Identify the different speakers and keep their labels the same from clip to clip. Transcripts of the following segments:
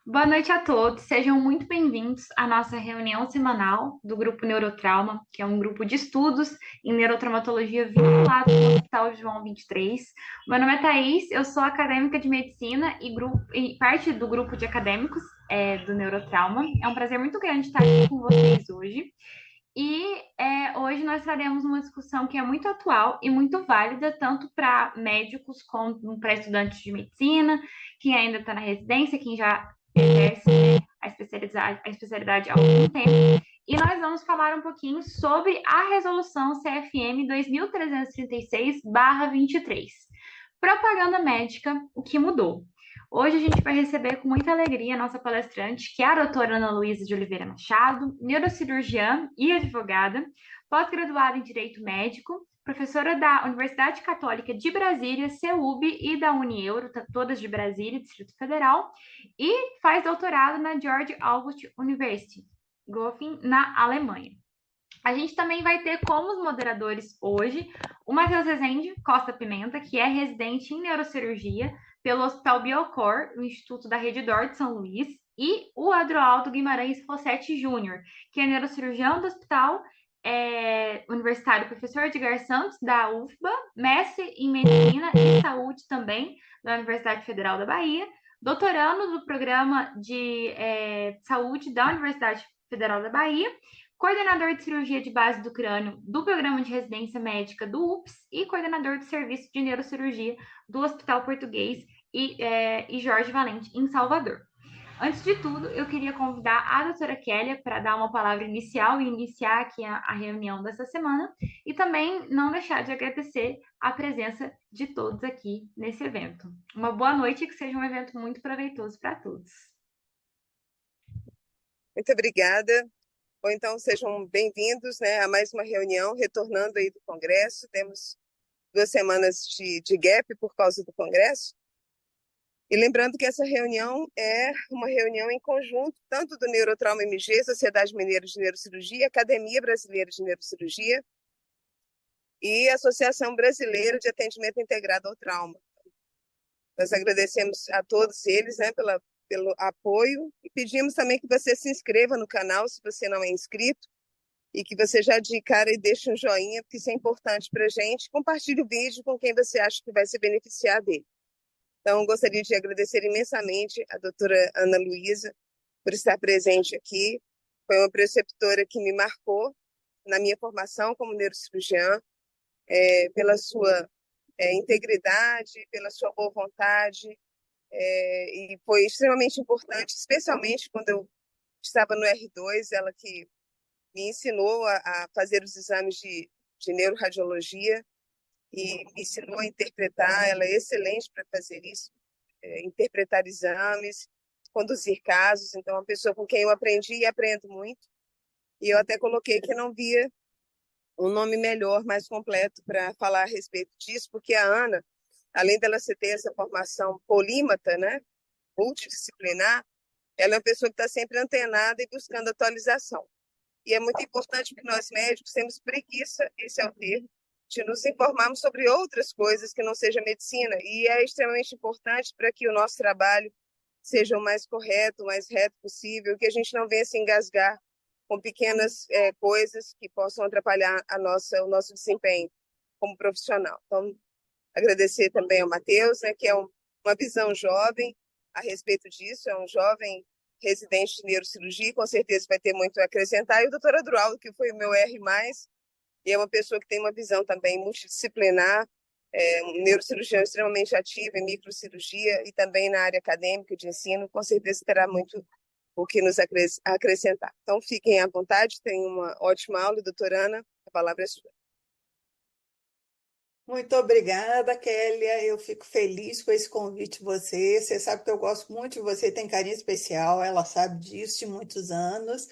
Speaker 1: Boa noite a todos, sejam muito bem-vindos à nossa reunião semanal do Grupo Neurotrauma, que é um grupo de estudos em neurotraumatologia vinculado ao Hospital João 23. Meu nome é Thaís, eu sou acadêmica de medicina e parte do grupo de acadêmicos do Neurotrauma. É um prazer muito grande estar aqui com vocês hoje. Hoje nós traremos uma discussão que é muito atual e muito válida, tanto para médicos como para estudantes de medicina, quem ainda está na residência, quem já exerce a especialidade há algum tempo. E nós vamos falar um pouquinho sobre a resolução CFM 2336/23. Propaganda médica, o que mudou? Hoje a gente vai receber com muita alegria a nossa palestrante, que é a doutora Ana Luísa de Oliveira Machado, neurocirurgiã e advogada, pós-graduada em Direito Médico, professora da Universidade Católica de Brasília, CEUB, e da Unieuro, todas de Brasília, Distrito Federal, e faz doutorado na George August University, Göttingen, na Alemanha. A gente também vai ter como os moderadores hoje o Matheus Rezende Costa Pimenta, que é residente em neurocirurgia pelo Hospital Biocor, no Instituto da Rede D'Or de São Luís, e o Adroaldo Guimarães Fossetti Júnior, que é neurocirurgião do Hospital Universitário Professor Edgar Santos, da UFBA, mestre em Medicina e Saúde também, da Universidade Federal da Bahia, doutorando do Programa de Saúde da Universidade Federal da Bahia, coordenador de cirurgia de base do crânio do Programa de Residência Médica do UPS e coordenador do Serviço de Neurocirurgia do Hospital Português e Jorge Valente, em Salvador. Antes de tudo, eu queria convidar a doutora Kélia para dar uma palavra inicial e iniciar aqui a reunião dessa semana e também não deixar de agradecer a presença de todos aqui nesse evento. Uma boa noite e que seja um evento muito proveitoso para todos.
Speaker 2: Muito obrigada. Ou então sejam bem-vindos, né, a mais uma reunião, retornando aí do Congresso. Temos 2 semanas de gap por causa do Congresso. E lembrando que essa reunião é uma reunião em conjunto, tanto do Neurotrauma MG, Sociedade Mineira de Neurocirurgia, Academia Brasileira de Neurocirurgia e Associação Brasileira de Atendimento Integrado ao Trauma. Nós agradecemos a todos eles, né, pelo apoio e pedimos também que você se inscreva no canal se você não é inscrito e que você já de cara e deixe um joinha, porque isso é importante para a gente. Compartilhe o vídeo com quem você acha que vai se beneficiar dele. Então, gostaria de agradecer imensamente a doutora Ana Luísa por estar presente aqui. Foi uma preceptora que me marcou na minha formação como neurocirurgiã, pela sua integridade, pela sua boa vontade, e foi extremamente importante, especialmente quando eu estava no R2, ela que me ensinou a fazer os exames de neuroradiologia e me ensinou a interpretar. Ela é excelente para fazer isso, interpretar exames, conduzir casos. Então, é uma pessoa com quem eu aprendi e aprendo muito. E eu até coloquei que não via um nome melhor, mais completo para falar a respeito disso, porque a Ana, além dela ter essa formação polímata, né, multidisciplinar, ela é uma pessoa que está sempre antenada e buscando atualização. E é muito importante que nós médicos temos preguiça, esse é o termo, de nos informarmos sobre outras coisas que não seja medicina. E é extremamente importante para que o nosso trabalho seja o mais correto, o mais reto possível, que a gente não venha se engasgar com pequenas coisas que possam atrapalhar o nosso desempenho como profissional. Então, agradecer também ao Matheus, né, que é uma visão jovem a respeito disso, é um jovem residente de neurocirurgia, com certeza vai ter muito a acrescentar, e o doutor Adroaldo, que foi o meu R+, e é uma pessoa que tem uma visão também multidisciplinar, um neurocirurgião extremamente ativo em microcirurgia e também na área acadêmica de ensino, com certeza terá muito o que nos acrescentar. Então, fiquem à vontade, tenham uma ótima aula, doutora Ana, a palavra é sua.
Speaker 3: Muito obrigada, Kélia. Eu fico feliz com esse convite de você. Você sabe que eu gosto muito de você, tem carinho especial, ela sabe disso de muitos anos.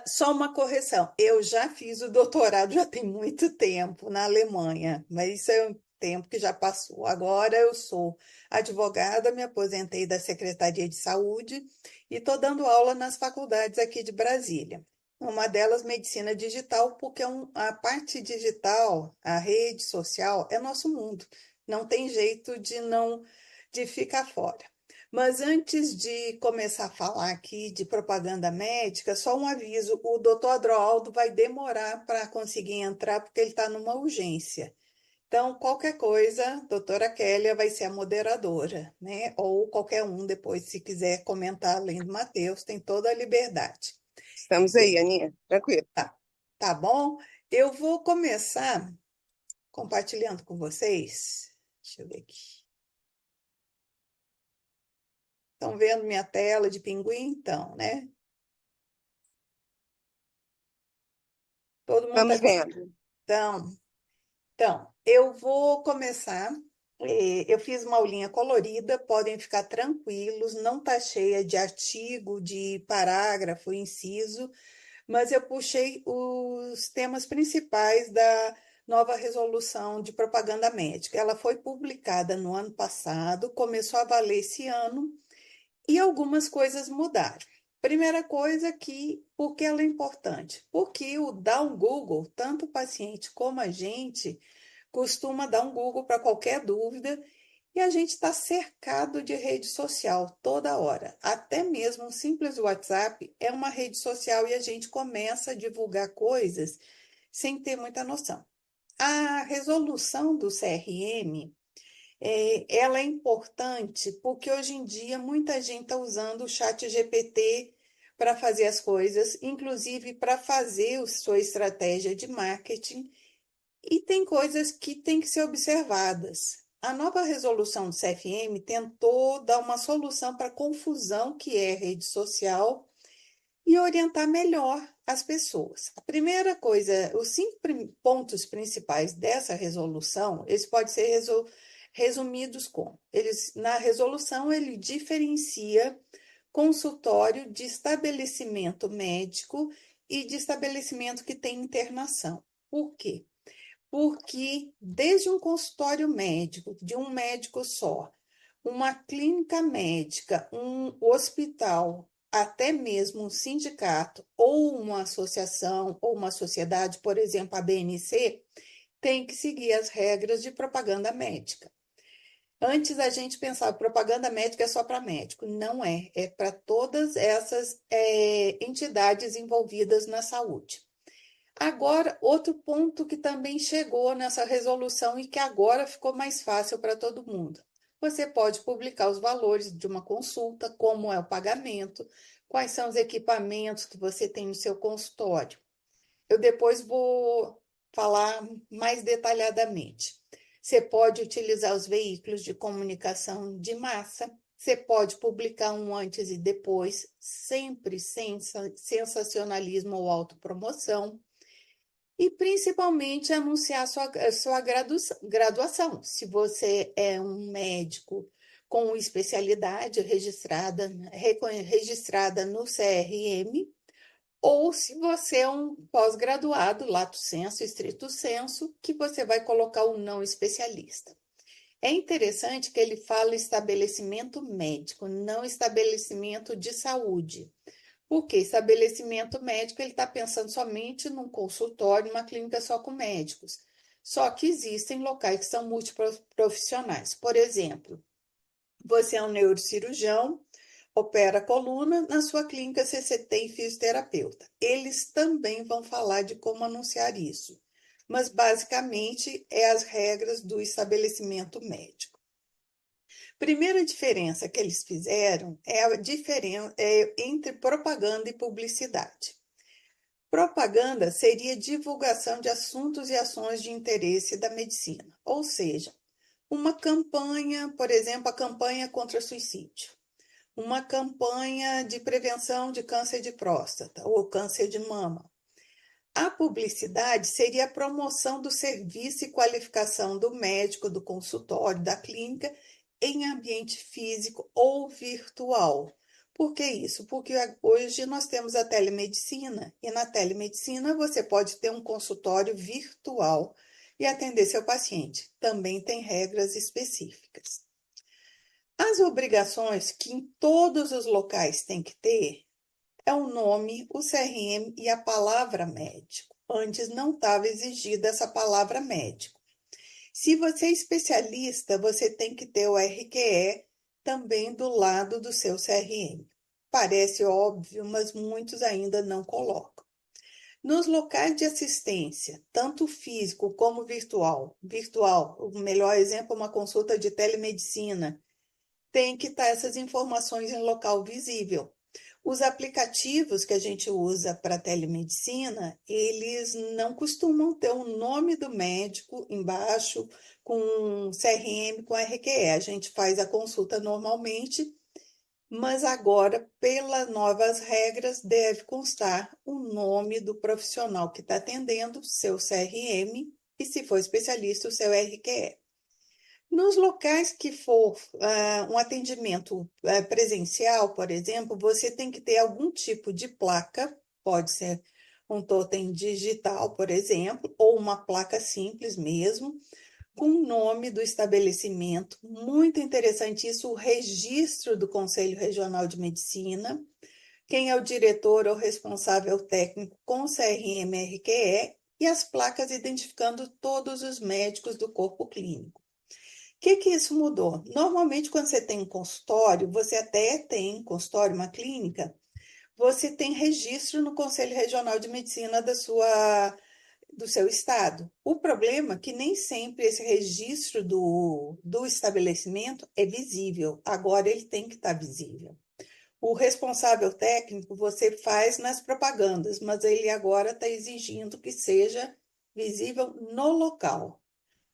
Speaker 3: Só uma correção, eu já fiz o doutorado já tem muito tempo na Alemanha, mas isso é um tempo que já passou. Agora eu sou advogada, me aposentei da Secretaria de Saúde e estou dando aula nas faculdades aqui de Brasília. Uma delas, medicina digital, porque a parte digital, a rede social, é nosso mundo. Não tem jeito de ficar fora. Mas antes de começar a falar aqui de propaganda médica, só um aviso: o doutor Adroaldo vai demorar para conseguir entrar porque ele está numa urgência. Então, qualquer coisa, a doutora Kélia vai ser a moderadora, né? Ou qualquer um depois, se quiser comentar além do Matheus, tem toda a liberdade.
Speaker 2: Estamos aí, Aninha, tranquilo.
Speaker 3: Tá bom? Eu vou começar compartilhando com vocês. Deixa eu ver aqui. Estão vendo minha tela de pinguim? Então, né? Todo mundo
Speaker 2: Estamos
Speaker 3: está.
Speaker 2: vendo.
Speaker 3: Então, eu vou começar. Eu fiz uma aulinha colorida, podem ficar tranquilos, não está cheia de artigo, de parágrafo, inciso, mas eu puxei os temas principais da nova resolução de propaganda médica. Ela foi publicada no ano passado, começou a valer esse ano e algumas coisas mudaram. Primeira coisa que, por que ela é importante? Porque o dar um Google, tanto o paciente como a gente, costuma dar um Google para qualquer dúvida e a gente está cercado de rede social toda hora. Até mesmo um simples WhatsApp é uma rede social e a gente começa a divulgar coisas sem ter muita noção. A resolução do CRM, ela é importante porque hoje em dia muita gente está usando o chat GPT para fazer as coisas, inclusive para fazer a sua estratégia de marketing, e tem coisas que têm que ser observadas. A nova resolução do CFM tentou dar uma solução para a confusão que é rede social e orientar melhor as pessoas. A primeira coisa, os 5 pontos principais dessa resolução, eles podem ser resumidos como: na resolução ele diferencia consultório de estabelecimento médico e de estabelecimento que tem internação. Por quê? Porque desde um consultório médico, de um médico só, uma clínica médica, um hospital, até mesmo um sindicato ou uma associação ou uma sociedade, por exemplo, a BNC, tem que seguir as regras de propaganda médica. Antes a gente pensava propaganda médica é só para médico. Não é, é para todas essas entidades envolvidas na saúde. Agora, outro ponto que também chegou nessa resolução e que agora ficou mais fácil para todo mundo. Você pode publicar os valores de uma consulta, como é o pagamento, quais são os equipamentos que você tem no seu consultório. Eu depois vou falar mais detalhadamente. Você pode utilizar os veículos de comunicação de massa, você pode publicar um antes e depois, sempre sem sensacionalismo ou autopromoção. E principalmente anunciar sua graduação. Se você é um médico com especialidade registrada no CRM, ou se você é um pós-graduado, lato sensu, estrito sensu, que você vai colocar o não especialista. É interessante que ele fala estabelecimento médico, não estabelecimento de saúde. Porque estabelecimento médico, ele está pensando somente num consultório, numa clínica só com médicos. Só que existem locais que são multiprofissionais. Por exemplo, você é um neurocirurgião, opera a coluna, na sua clínica você tem fisioterapeuta. Eles também vão falar de como anunciar isso. Mas, basicamente, é as regras do estabelecimento médico. Primeira diferença que eles fizeram é a diferença entre propaganda e publicidade. Propaganda seria divulgação de assuntos e ações de interesse da medicina, ou seja, uma campanha, por exemplo, a campanha contra suicídio, uma campanha de prevenção de câncer de próstata ou câncer de mama. A publicidade seria a promoção do serviço e qualificação do médico, do consultório, da clínica, em ambiente físico ou virtual. Por que isso? Porque hoje nós temos a telemedicina e na telemedicina você pode ter um consultório virtual e atender seu paciente. Também tem regras específicas. As obrigações que em todos os locais tem que ter é o nome, o CRM e a palavra médico. Antes não estava exigida essa palavra médico. Se você é especialista, você tem que ter o RQE, também do lado do seu CRM. Parece óbvio, mas muitos ainda não colocam. Nos locais de assistência, tanto físico como virtual, o melhor exemplo é uma consulta de telemedicina, tem que estar essas informações em local visível. Os aplicativos que a gente usa para telemedicina, eles não costumam ter o nome do médico embaixo, com CRM, com RQE. A gente faz a consulta normalmente, mas agora, pelas novas regras, deve constar o nome do profissional que está atendendo, seu CRM, e se for especialista, o seu RQE. Nos locais que for um atendimento presencial, por exemplo, você tem que ter algum tipo de placa, pode ser um totem digital, por exemplo, ou uma placa simples mesmo, com o nome do estabelecimento. Muito interessante isso, o registro do Conselho Regional de Medicina, quem é o diretor ou responsável técnico com CRM-RQE e as placas identificando todos os médicos do corpo clínico. O que isso mudou? Normalmente, quando você tem um consultório, você até tem consultório, uma clínica, você tem registro no Conselho Regional de Medicina do seu estado. O problema é que nem sempre esse registro do estabelecimento é visível. Agora ele tem que estar visível. O responsável técnico você faz nas propagandas, mas ele agora está exigindo que seja visível no local,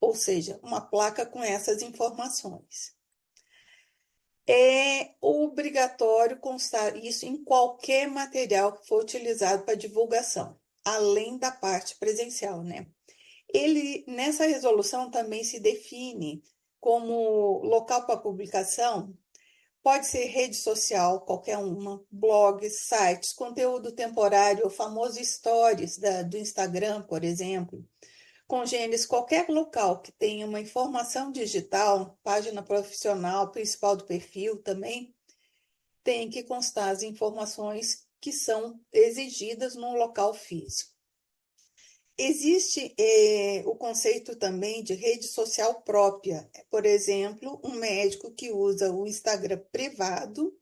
Speaker 3: ou seja, uma placa com essas informações. É obrigatório constar isso em qualquer material que for utilizado para divulgação, além da parte presencial, né? Nessa resolução também se define como local para publicação, pode ser rede social, qualquer uma, blogs, sites, conteúdo temporário, o famoso stories do Instagram, por exemplo, congêneres, qualquer local que tenha uma informação digital, página profissional, principal do perfil também, tem que constar as informações que são exigidas num local físico. Existe o conceito também de rede social própria. Por exemplo, um médico que usa o Instagram privado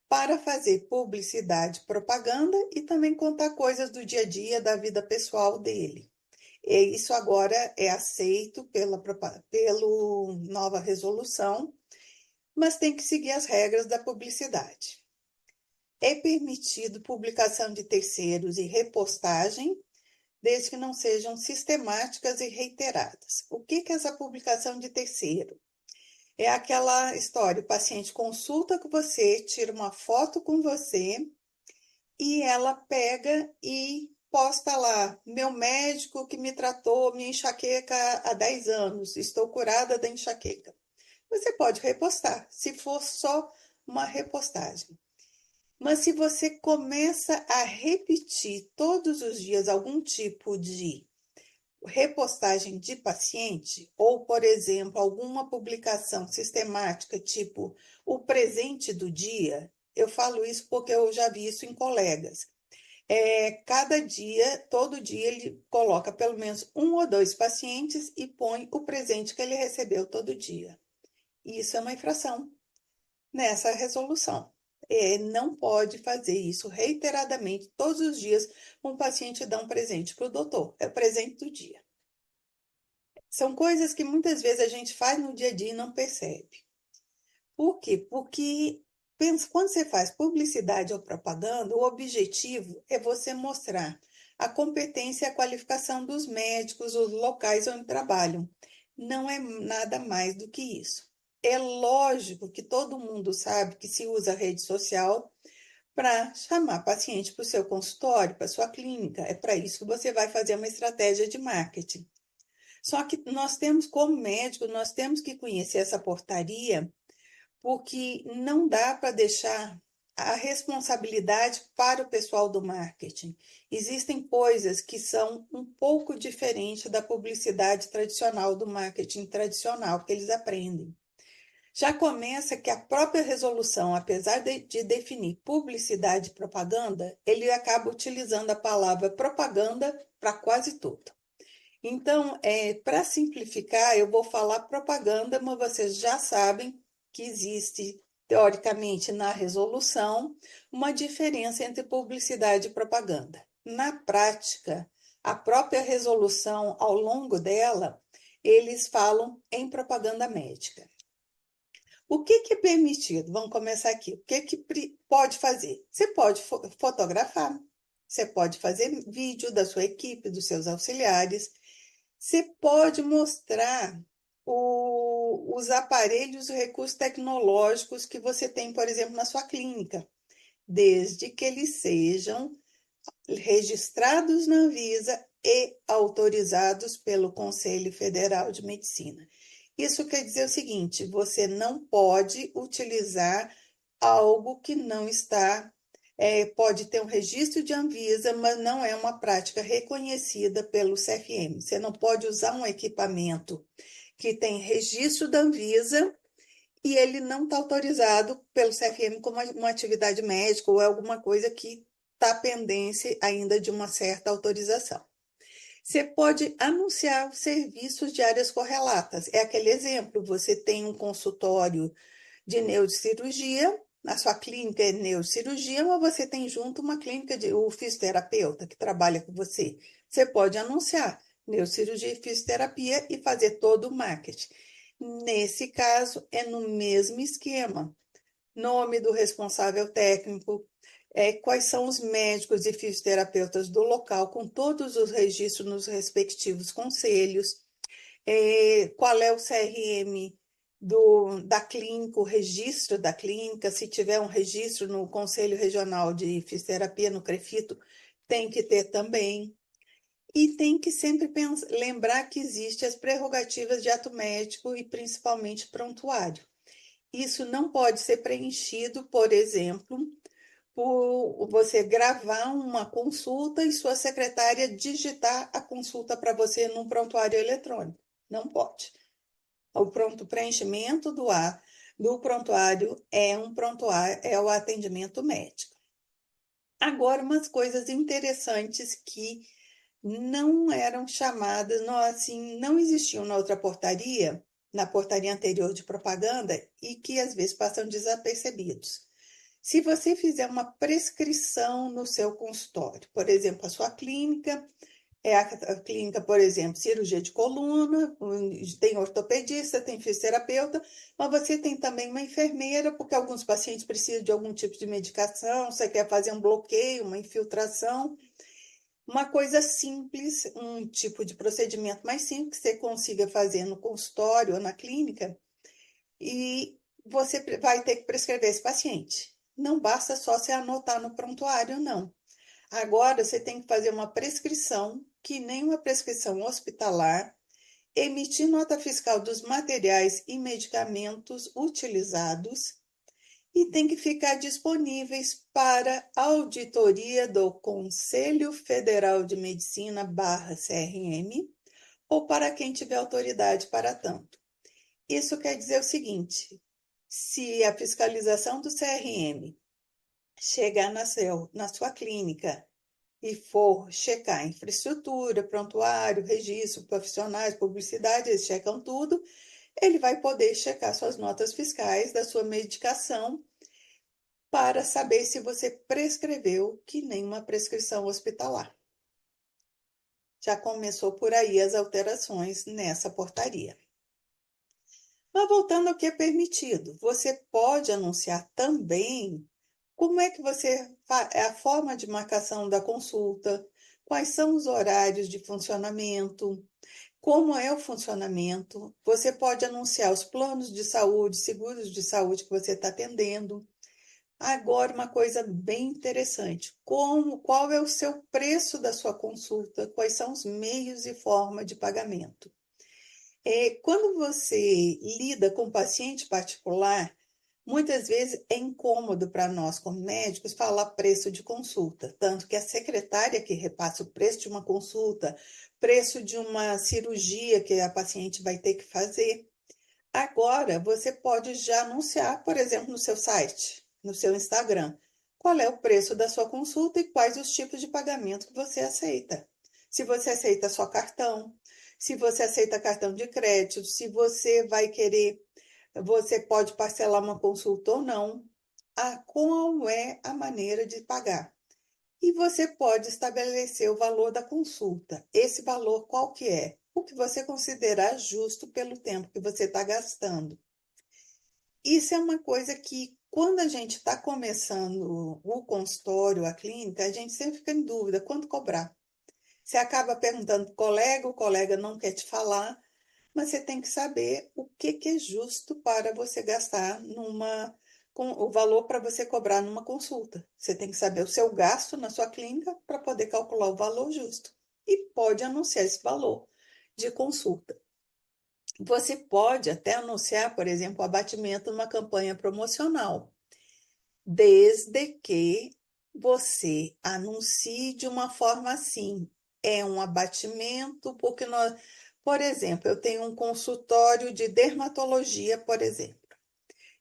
Speaker 3: para fazer publicidade, propaganda e também contar coisas do dia a dia, da vida pessoal dele. Isso agora é aceito pela nova resolução, mas tem que seguir as regras da publicidade. É permitido publicação de terceiros e repostagem, desde que não sejam sistemáticas e reiteradas. O que é essa publicação de terceiro? É aquela história, o paciente consulta com você, tira uma foto com você e ela pega e posta lá, meu médico que me tratou minha enxaqueca há 10 anos, estou curada da enxaqueca. Você pode repostar, se for só uma repostagem. Mas se você começa a repetir todos os dias algum tipo de repostagem de paciente, ou, por exemplo, alguma publicação sistemática, tipo o presente do dia, eu falo isso porque eu já vi isso em colegas. Cada dia, todo dia, ele coloca pelo menos 1 ou 2 pacientes e põe o presente que ele recebeu todo dia. Isso é uma infração nessa resolução. Não pode fazer isso reiteradamente, todos os dias, um paciente dá um presente para o doutor, é o presente do dia. São coisas que muitas vezes a gente faz no dia a dia e não percebe. Por quê? Porque quando você faz publicidade ou propaganda, o objetivo é você mostrar a competência e a qualificação dos médicos, os locais onde trabalham. Não é nada mais do que isso. É lógico que todo mundo sabe que se usa a rede social para chamar paciente para o seu consultório, para a sua clínica. É para isso que você vai fazer uma estratégia de marketing. Só que nós temos, como médico, nós temos que conhecer essa portaria, porque não dá para deixar a responsabilidade para o pessoal do marketing. Existem coisas que são um pouco diferentes da publicidade tradicional, do marketing tradicional, que eles aprendem. Já começa que a própria resolução, apesar de definir publicidade e propaganda, ele acaba utilizando a palavra propaganda para quase tudo. Então, para simplificar, eu vou falar propaganda, mas vocês já sabem que existe teoricamente, na resolução, uma diferença entre publicidade e propaganda. Na prática, a própria resolução, ao longo dela, eles falam em propaganda médica. O que é permitido? Vamos começar aqui. O que pode fazer? Você pode fotografar, você pode fazer vídeo da sua equipe, dos seus auxiliares, você pode mostrar os aparelhos e recursos tecnológicos que você tem, por exemplo, na sua clínica, desde que eles sejam registrados na Anvisa e autorizados pelo Conselho Federal de Medicina. Isso quer dizer o seguinte: você não pode utilizar algo que não está, pode ter um registro de Anvisa, mas não é uma prática reconhecida pelo CFM. Você não pode usar um equipamento que tem registro da Anvisa e ele não está autorizado pelo CFM como uma atividade médica ou alguma coisa que está pendente ainda de uma certa autorização. Você pode anunciar serviços de áreas correlatas. É aquele exemplo: você tem um consultório de neurocirurgia, a sua clínica é neurocirurgia, mas você tem junto uma clínica de o fisioterapeuta que trabalha com você. Você pode anunciar neurocirurgia e fisioterapia e fazer todo o marketing. Nesse caso, é no mesmo esquema. Nome do responsável técnico, quais são os médicos e fisioterapeutas do local, com todos os registros nos respectivos conselhos, qual é o CRM da clínica, o registro da clínica, se tiver um registro no Conselho Regional de Fisioterapia, no CREFITO, tem que ter também. E tem que sempre lembrar que existem as prerrogativas de ato médico e principalmente prontuário. Isso não pode ser preenchido, por exemplo, por você gravar uma consulta e sua secretária digitar a consulta para você num prontuário eletrônico. Não pode. O preenchimento do prontuário é o atendimento médico. Agora, umas coisas interessantes que não eram chamadas, não, assim, não existiam na outra portaria, na portaria anterior de propaganda, e que às vezes passam desapercebidos. Se você fizer uma prescrição no seu consultório, por exemplo, a sua clínica, a clínica, por exemplo, cirurgia de coluna, tem ortopedista, tem fisioterapeuta, mas você tem também uma enfermeira, porque alguns pacientes precisam de algum tipo de medicação, você quer fazer um bloqueio, uma infiltração, uma coisa simples, um tipo de procedimento mais simples que você consiga fazer no consultório ou na clínica, e você vai ter que prescrever esse paciente. Não basta só você anotar no prontuário, não. Agora você tem que fazer uma prescrição, que nem uma prescrição hospitalar, emitir nota fiscal dos materiais e medicamentos utilizados e tem que ficar disponíveis para auditoria do Conselho Federal de Medicina /CRM ou para quem tiver autoridade para tanto. Isso quer dizer o seguinte: se a fiscalização do CRM chegar na sua clínica e for checar infraestrutura, prontuário, registro, profissionais, publicidade, eles checam tudo, ele vai poder checar suas notas fiscais da sua medicação para saber se você prescreveu, que nem uma prescrição hospitalar. Já começou por aí as alterações nessa portaria. Mas voltando ao que é permitido, você pode anunciar também como é que a forma de marcação da consulta, quais são os horários de funcionamento, como é o funcionamento. Você pode anunciar os planos de saúde, seguros de saúde que você está atendendo. Agora, uma coisa bem interessante: qual é o seu preço da sua consulta, quais são os meios e forma de pagamento. Quando você lida com paciente particular, muitas vezes é incômodo para nós, como médicos, falar preço de consulta, tanto que a secretária que repassa o preço de uma consulta, preço de uma cirurgia que a paciente vai ter que fazer. Agora, você pode já anunciar, por exemplo, no seu site, no seu Instagram, qual é o preço da sua consulta e quais os tipos de pagamento que você aceita. Se você aceita só cartão, se você aceita cartão de crédito, se você vai querer você pode parcelar uma consulta ou não, qual é a maneira de pagar. E você pode estabelecer o valor da consulta. Esse valor qual que é? O que você considerar justo pelo tempo que você está gastando. Isso é uma coisa que, quando a gente está começando o consultório, a clínica, a gente sempre fica em dúvida quanto cobrar. Você acaba perguntando para o colega não quer te falar, mas você tem que saber o que é justo para você gastar com o valor para você cobrar numa consulta. Você tem que saber o seu gasto na sua clínica para poder calcular o valor justo. E pode anunciar esse valor de consulta. Você pode até anunciar, por exemplo, o abatimento numa campanha promocional, desde que você anuncie de uma forma assim. É um abatimento, porque por exemplo, eu tenho um consultório de dermatologia, por exemplo,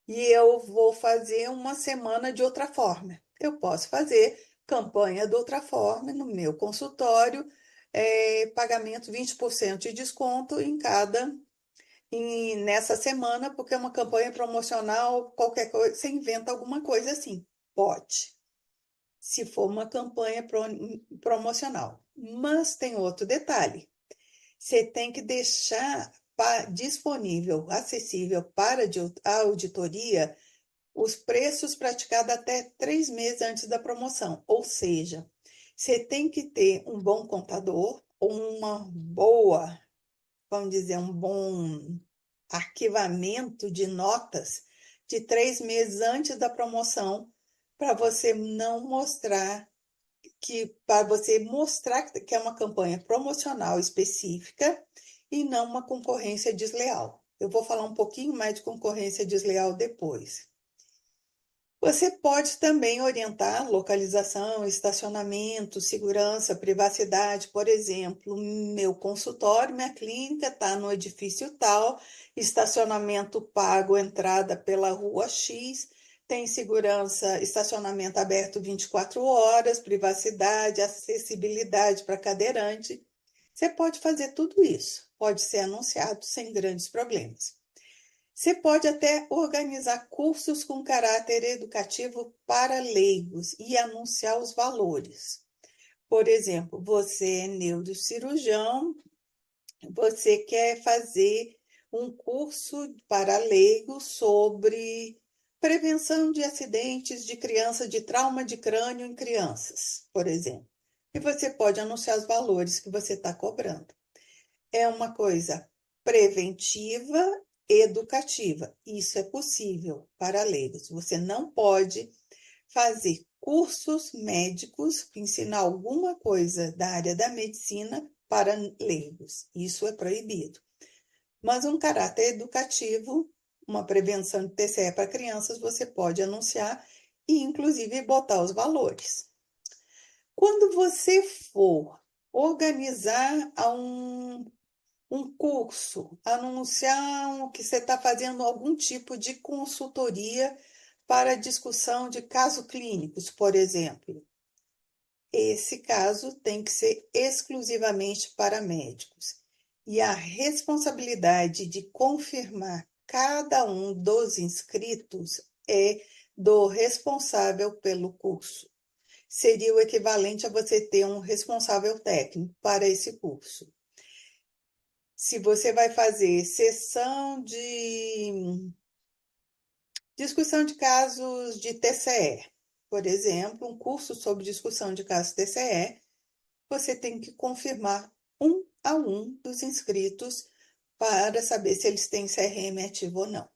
Speaker 3: e eu vou fazer uma semana de outra forma. Eu posso fazer campanha de outra forma no meu consultório, pagamento 20% de desconto nessa semana, porque é uma campanha promocional, qualquer coisa, você inventa alguma coisa assim. Pode, se for uma campanha promocional. Mas tem outro detalhe. Você tem que deixar disponível, acessível para a auditoria, os preços praticados até 3 meses antes da promoção. Ou seja, você tem que ter um bom contador, ou vamos dizer, um bom arquivamento de notas de 3 meses antes da promoção, para você não mostrar para você mostrar que é uma campanha promocional específica e não uma concorrência desleal. Eu vou falar um pouquinho mais de concorrência desleal depois. Você pode também orientar localização, estacionamento, segurança, privacidade. Por exemplo, meu consultório, minha clínica está no edifício tal, estacionamento pago, entrada pela rua X, tem segurança, estacionamento aberto 24 horas, privacidade, acessibilidade para cadeirante. Você pode fazer tudo isso, pode ser anunciado sem grandes problemas. Você pode até organizar cursos com caráter educativo para leigos e anunciar os valores. Por exemplo, você é neurocirurgião, você quer fazer um curso para leigos sobre prevenção de acidentes de criança, de trauma de crânio em crianças, por exemplo. E você pode anunciar os valores que você está cobrando. É uma coisa preventiva, educativa. Isso é possível para leigos. Você não pode fazer cursos médicos, ensinar alguma coisa da área da medicina para leigos. Isso é proibido. Mas um caráter educativo, uma prevenção de TCE para crianças, você pode anunciar e, inclusive, botar os valores. Quando você for organizar um curso, anunciar que você está fazendo algum tipo de consultoria para discussão de casos clínicos, por exemplo. Esse caso tem que ser exclusivamente para médicos. E a responsabilidade de confirmar cada um dos inscritos é do responsável pelo curso. Seria o equivalente a você ter um responsável técnico para esse curso. Se você vai fazer sessão de discussão de casos de TCE, por exemplo, um curso sobre discussão de casos TCE, você tem que confirmar um a um dos inscritos para saber se eles têm CRM ativo ou não.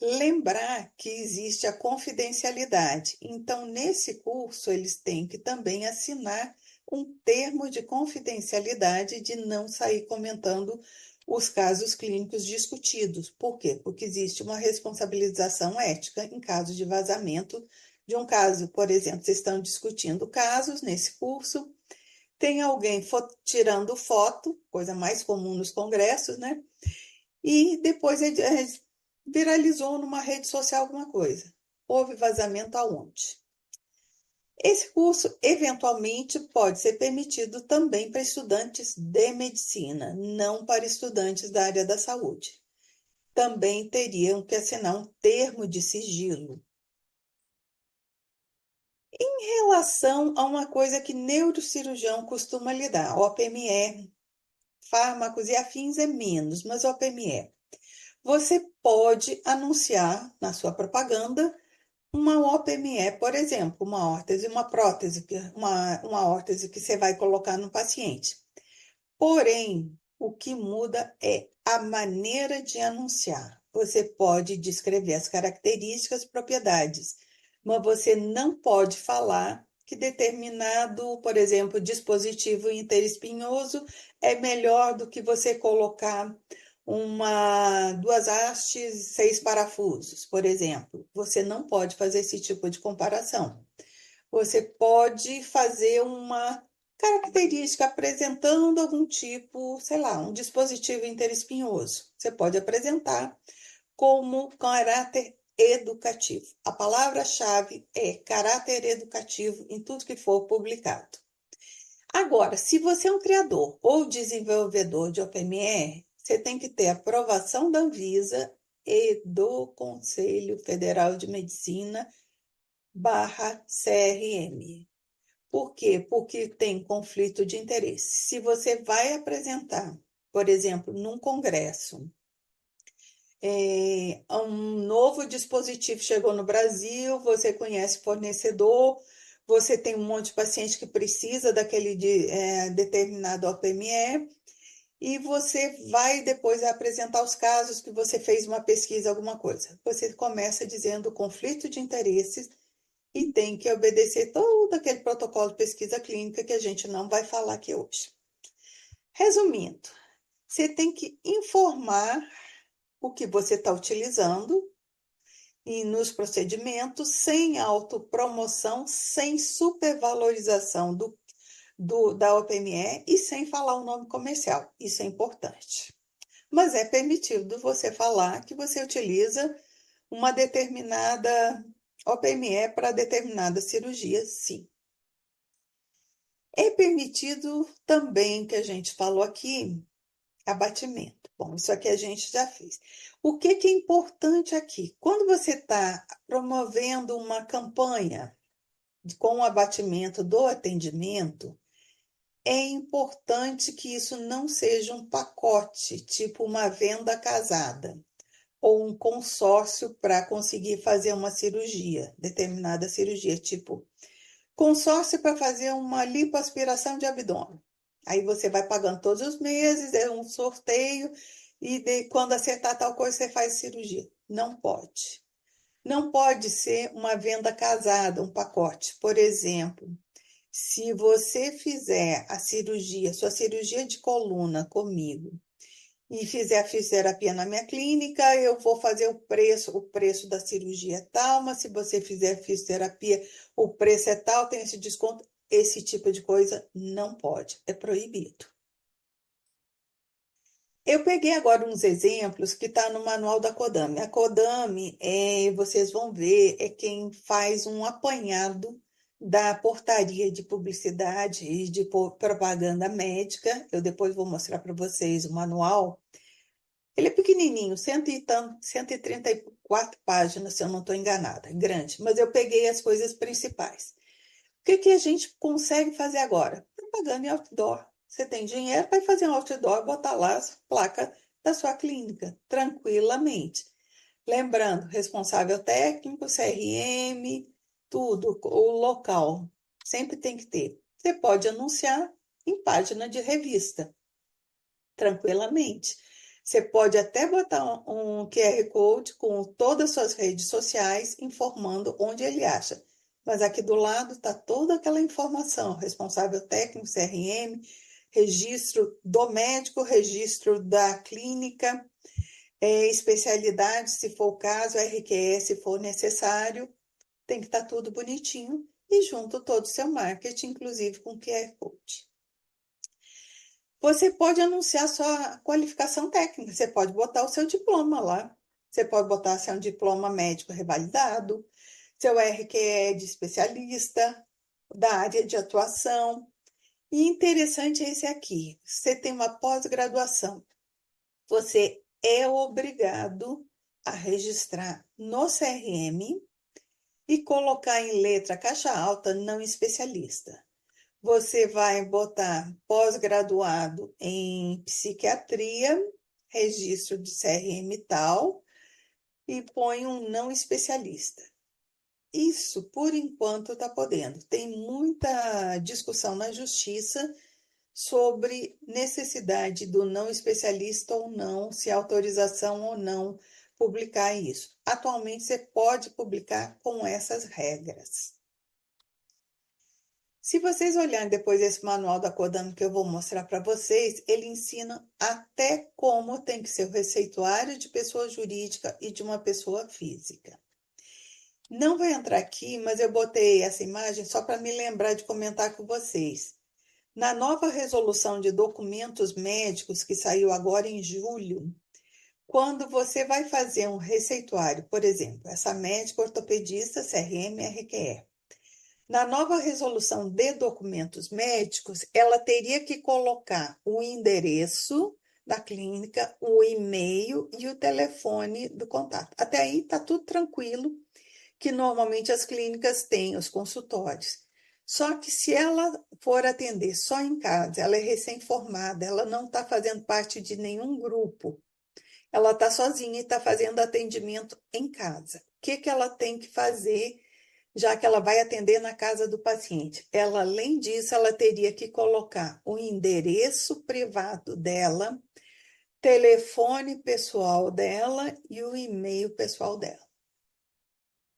Speaker 3: Lembrar que existe a confidencialidade. Então, nesse curso, eles têm que também assinar um termo de confidencialidade de não sair comentando os casos clínicos discutidos. Por quê? Porque existe uma responsabilização ética em caso de vazamento de um caso. Por exemplo, vocês estão discutindo casos nesse curso, tem alguém tirando foto, coisa mais comum nos congressos, né? E depois viralizou numa rede social alguma coisa. Houve vazamento aonde? Esse curso, eventualmente, pode ser permitido também para estudantes de medicina, não para estudantes da área da saúde. também teriam que assinar um termo de sigilo. Em relação a uma coisa que neurocirurgião costuma lidar, OPME, fármacos e afins é menos, mas OPME. Você pode anunciar na sua propaganda uma OPME, por exemplo, uma órtese, uma prótese, uma órtese que você vai colocar no paciente. Porém, o que muda é a maneira de anunciar. Você pode descrever as características, propriedades, mas você não pode falar que determinado, por exemplo, dispositivo interespinhoso é melhor do que você colocar duas hastes, 6 parafusos, por exemplo. Você não pode fazer esse tipo de comparação. Você pode fazer uma característica apresentando algum tipo, sei lá, um dispositivo interespinhoso. Você pode apresentar como caráter educativo. A palavra-chave é caráter educativo em tudo que for publicado. Agora, se você é um criador ou desenvolvedor de OPMR, você tem que ter aprovação da Anvisa e do Conselho Federal de Medicina /CRM. Por quê? Porque tem conflito de interesse. Se você vai apresentar, por exemplo, num congresso, um novo dispositivo chegou no Brasil, você conhece o fornecedor, você tem um monte de paciente que precisa daquele determinado OPME, e você vai depois apresentar os casos que você fez uma pesquisa, alguma coisa. Você começa dizendo conflito de interesses e tem que obedecer todo aquele protocolo de pesquisa clínica que a gente não vai falar aqui hoje. Resumindo, você tem que informar o que você está utilizando e nos procedimentos, sem autopromoção, sem supervalorização da OPME e sem falar o nome comercial. Isso é importante. Mas é permitido você falar que você utiliza uma determinada OPME para determinada cirurgia, sim. É permitido também, que a gente falou aqui, abatimento. Bom, isso aqui a gente já fez. O que é importante aqui? Quando você está promovendo uma campanha com o abatimento do atendimento, é importante que isso não seja um pacote, tipo uma venda casada, ou um consórcio para conseguir fazer uma cirurgia, determinada cirurgia, tipo consórcio para fazer uma lipoaspiração de abdômen. Aí você vai pagando todos os meses, é um sorteio, e quando acertar tal coisa, você faz cirurgia. Não pode. Não pode ser uma venda casada, um pacote. Por exemplo, se você fizer a cirurgia, sua cirurgia de coluna comigo, e fizer a fisioterapia na minha clínica, eu vou fazer o preço da cirurgia é tal, mas se você fizer fisioterapia, o preço é tal, tem esse desconto. Esse tipo de coisa não pode, é proibido. Eu peguei agora uns exemplos que está no manual da Codami. A Codami, vocês vão ver, é quem faz um apanhado da portaria de publicidade e de propaganda médica. Eu depois vou mostrar para vocês o manual. Ele é pequenininho, 134 páginas, se eu não estou enganada, é grande, mas eu peguei as coisas principais. O que a gente consegue fazer agora? Propaganda em outdoor. Você tem dinheiro, vai fazer um outdoor, botar lá a placa da sua clínica, tranquilamente. Lembrando, responsável técnico, CRM, tudo, o local, sempre tem que ter. Você pode anunciar em página de revista, tranquilamente. Você pode até botar um QR Code com todas as suas redes sociais, informando onde ele acha. Mas aqui do lado está toda aquela informação, responsável técnico, CRM, registro do médico, registro da clínica, especialidade, se for o caso, RQE, se for necessário, tem que estar tudo bonitinho e junto todo o seu marketing, inclusive com QR Code. Você pode anunciar sua qualificação técnica, você pode botar o seu diploma lá, você pode botar se é um diploma médico revalidado, seu RQE de especialista, da área de atuação. E interessante é esse aqui, você tem uma pós-graduação, você é obrigado a registrar no CRM e colocar em letra caixa alta não especialista. Você vai botar pós-graduado em psiquiatria, registro de CRM tal, e põe um não especialista. Isso, por enquanto, está podendo. Tem muita discussão na justiça sobre necessidade do não especialista ou não, se há autorização ou não publicar isso. Atualmente, você pode publicar com essas regras. Se vocês olharem depois esse manual da Codamo que eu vou mostrar para vocês, ele ensina até como tem que ser o receituário de pessoa jurídica e de uma pessoa física. Não vai entrar aqui, mas eu botei essa imagem só para me lembrar de comentar com vocês. Na nova resolução de documentos médicos que saiu agora em julho, quando você vai fazer um receituário, por exemplo, essa médica ortopedista CRM RQE, na nova resolução de documentos médicos, ela teria que colocar o endereço da clínica, o e-mail e o telefone do contato. Até aí está tudo tranquilo, que normalmente as clínicas têm os consultórios. Só que se ela for atender só em casa, ela é recém-formada, ela não está fazendo parte de nenhum grupo, ela está sozinha e está fazendo atendimento em casa. O que ela tem que fazer, já que ela vai atender na casa do paciente? Ela, além disso, ela teria que colocar o endereço privado dela, telefone pessoal dela e o e-mail pessoal dela.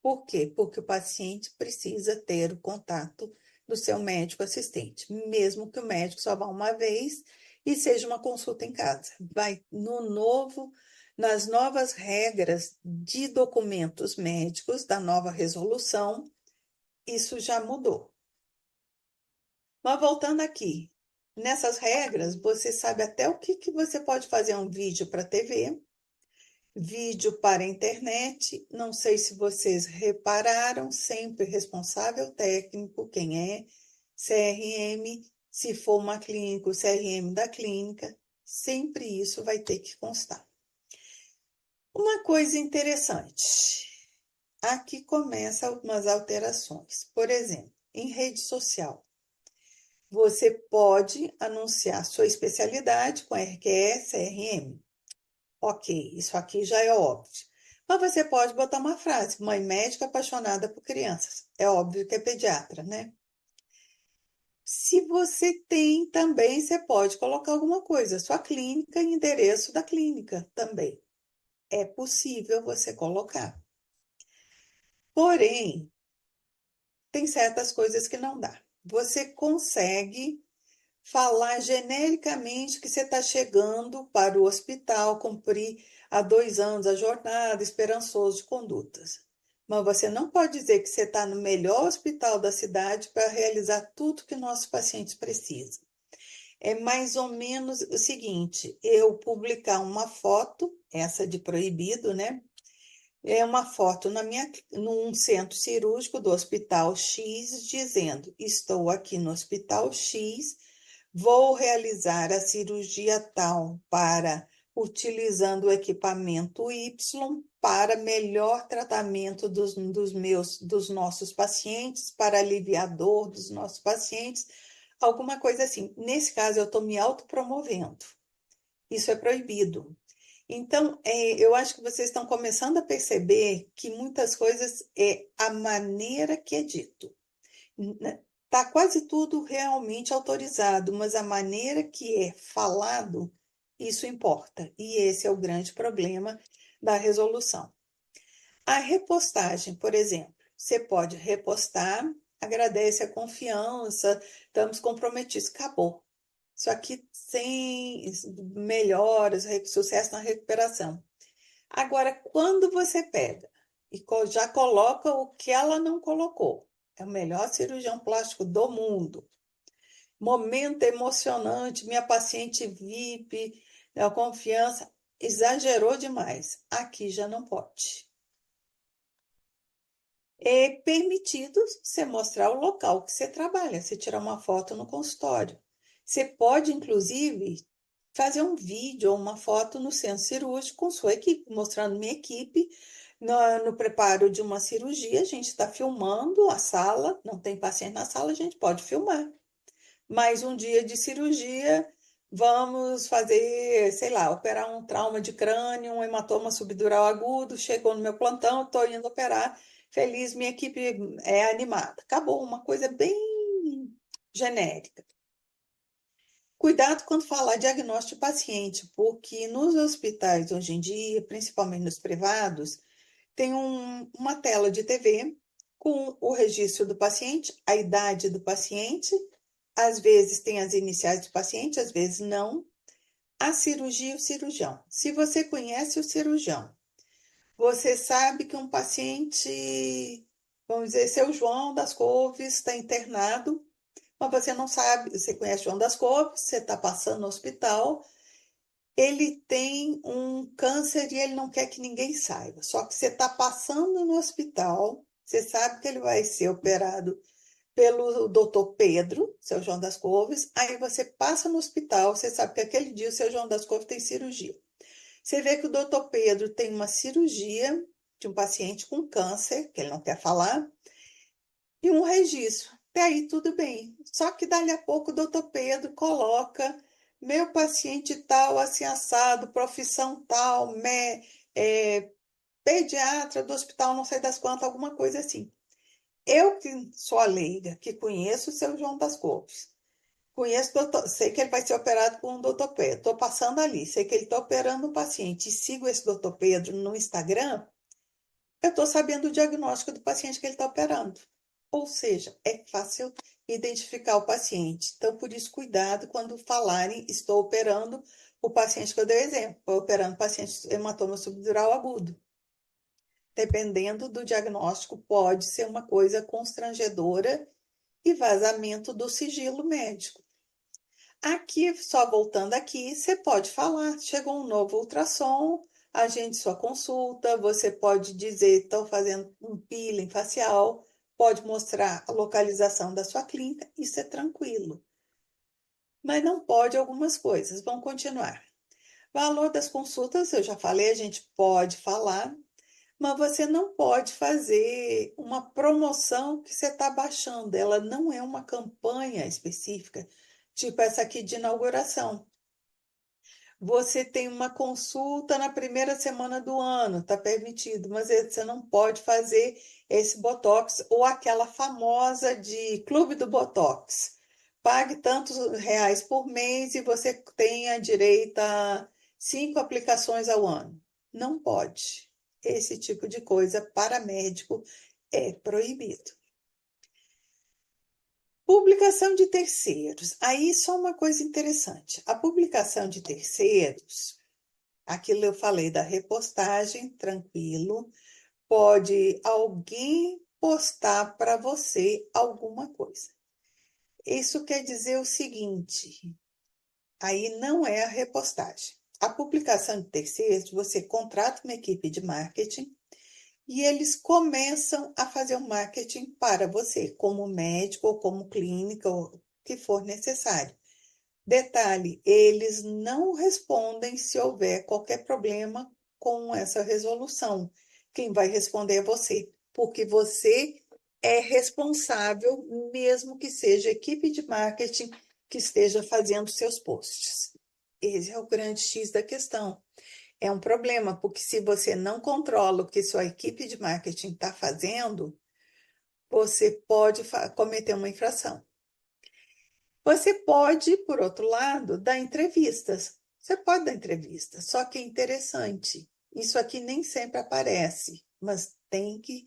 Speaker 3: Por quê? Porque o paciente precisa ter o contato do seu médico assistente, mesmo que o médico só vá uma vez e seja uma consulta em casa. Vai nas novas regras de documentos médicos da nova resolução, isso já mudou. Mas voltando aqui, nessas regras, você sabe até o que você pode fazer um vídeo para TV, vídeo para a internet. Não sei se vocês repararam, sempre responsável técnico, quem é, CRM, se for uma clínica, o CRM da clínica, sempre isso vai ter que constar. Uma coisa interessante, aqui começam algumas alterações. Por exemplo, em rede social, você pode anunciar sua especialidade com RQE, CRM. Ok, isso aqui já é óbvio. Mas você pode botar uma frase: mãe médica apaixonada por crianças. É óbvio que é pediatra, né? Se você tem também, você pode colocar alguma coisa, sua clínica e endereço da clínica também. É possível você colocar. Porém, tem certas coisas que não dá. Você consegue falar genericamente que você está chegando para o hospital, cumprir há 2 anos a jornada, esperançoso de condutas. Mas você não pode dizer que você está no melhor hospital da cidade para realizar tudo que nossos pacientes precisam. É mais ou menos o seguinte: eu publicar uma foto, essa de proibido, né? É uma foto num centro cirúrgico do Hospital X, dizendo: estou aqui no Hospital X, vou realizar a cirurgia tal utilizando o equipamento Y para melhor tratamento dos nossos pacientes, para aliviar a dor dos nossos pacientes, alguma coisa assim. Nesse caso, eu estou me autopromovendo. Isso é proibido. Então, eu acho que vocês estão começando a perceber que muitas coisas é a maneira que é dito. Está quase tudo realmente autorizado, mas a maneira que é falado, isso importa. E esse é o grande problema da resolução. A repostagem, por exemplo, você pode repostar, agradece a confiança, estamos comprometidos, acabou. Isso aqui sem melhoras, sucesso na recuperação. Agora, quando você pega e já coloca o que ela não colocou, é o melhor cirurgião plástico do mundo. Momento emocionante, minha paciente VIP, a confiança, exagerou demais. Aqui já não pode. É permitido você mostrar o local que você trabalha, você tirar uma foto no consultório. Você pode, inclusive, fazer um vídeo ou uma foto no centro cirúrgico com sua equipe, mostrando minha equipe no preparo de uma cirurgia. A gente está filmando a sala, não tem paciente na sala, a gente pode filmar. Mais um dia de cirurgia, vamos fazer, sei lá, operar um trauma de crânio, um hematoma subdural agudo, chegou no meu plantão, estou indo operar, feliz, minha equipe é animada. Acabou, uma coisa bem genérica. Cuidado quando falar diagnóstico de paciente, porque nos hospitais hoje em dia, principalmente nos privados, tem uma tela de TV com o registro do paciente, a idade do paciente, às vezes tem as iniciais do paciente, às vezes não, a cirurgia e o cirurgião. Se você conhece o cirurgião, você sabe que um paciente, vamos dizer, seu João das Couves está internado, mas você não sabe, você conhece o João das Couves, você está passando no hospital, ele tem um câncer e ele não quer que ninguém saiba. Só que você está passando no hospital, você sabe que ele vai ser operado pelo doutor Pedro, seu João das Couves, aí você passa no hospital, você sabe que aquele dia o seu João das Couves tem cirurgia. Você vê que o doutor Pedro tem uma cirurgia de um paciente com câncer, que ele não quer falar, e um registro. Até aí tudo bem. Só que dali a pouco o doutor Pedro coloca meu paciente tal, assim assado, profissão tal, pediatra do hospital não sei das quantas, alguma coisa assim. Eu que sou a leiga, que conheço o seu João das Couves, conheço o doutor, sei que ele vai ser operado com o doutor Pedro, estou passando ali, sei que ele está operando um paciente e sigo esse doutor Pedro no Instagram, eu estou sabendo o diagnóstico do paciente que ele está operando. Ou seja, é fácil identificar o paciente. Então, por isso, cuidado quando falarem, estou operando o paciente que eu dei exemplo, estou operando paciente hematoma subdural agudo. Dependendo do diagnóstico, pode ser uma coisa constrangedora e vazamento do sigilo médico. Aqui, só voltando aqui, você pode falar, chegou um novo ultrassom, agende sua consulta, você pode dizer, estou fazendo um peeling facial, pode mostrar a localização da sua clínica, isso é tranquilo. Mas não pode algumas coisas, vamos continuar. Valor das consultas, eu já falei, a gente pode falar, mas você não pode fazer uma promoção que você está baixando. Ela não é uma campanha específica, tipo essa aqui de inauguração. Você tem uma consulta na primeira semana do ano, está permitido, mas você não pode fazer esse Botox ou aquela famosa de Clube do Botox. Pague tantos reais por mês e você tenha direito a 5 aplicações ao ano. Não pode. Esse tipo de coisa para médico é proibido. Publicação de terceiros. Aí só uma coisa interessante. A publicação de terceiros, aquilo eu falei da repostagem, tranquilo. Pode alguém postar para você alguma coisa. Isso quer dizer o seguinte, aí não é a repostagem. A publicação de terceiros, você contrata uma equipe de marketing e eles começam a fazer o marketing para você, como médico ou como clínica, ou o que for necessário. Detalhe, eles não respondem se houver qualquer problema com essa resolução. Quem vai responder é você, porque você é responsável, mesmo que seja a equipe de marketing que esteja fazendo seus posts. Esse é o grande X da questão. É um problema, porque se você não controla o que sua equipe de marketing está fazendo, você pode cometer uma infração. Você pode, por outro lado, dar entrevistas. Você pode dar entrevistas, só que é interessante. Isso aqui nem sempre aparece, mas tem que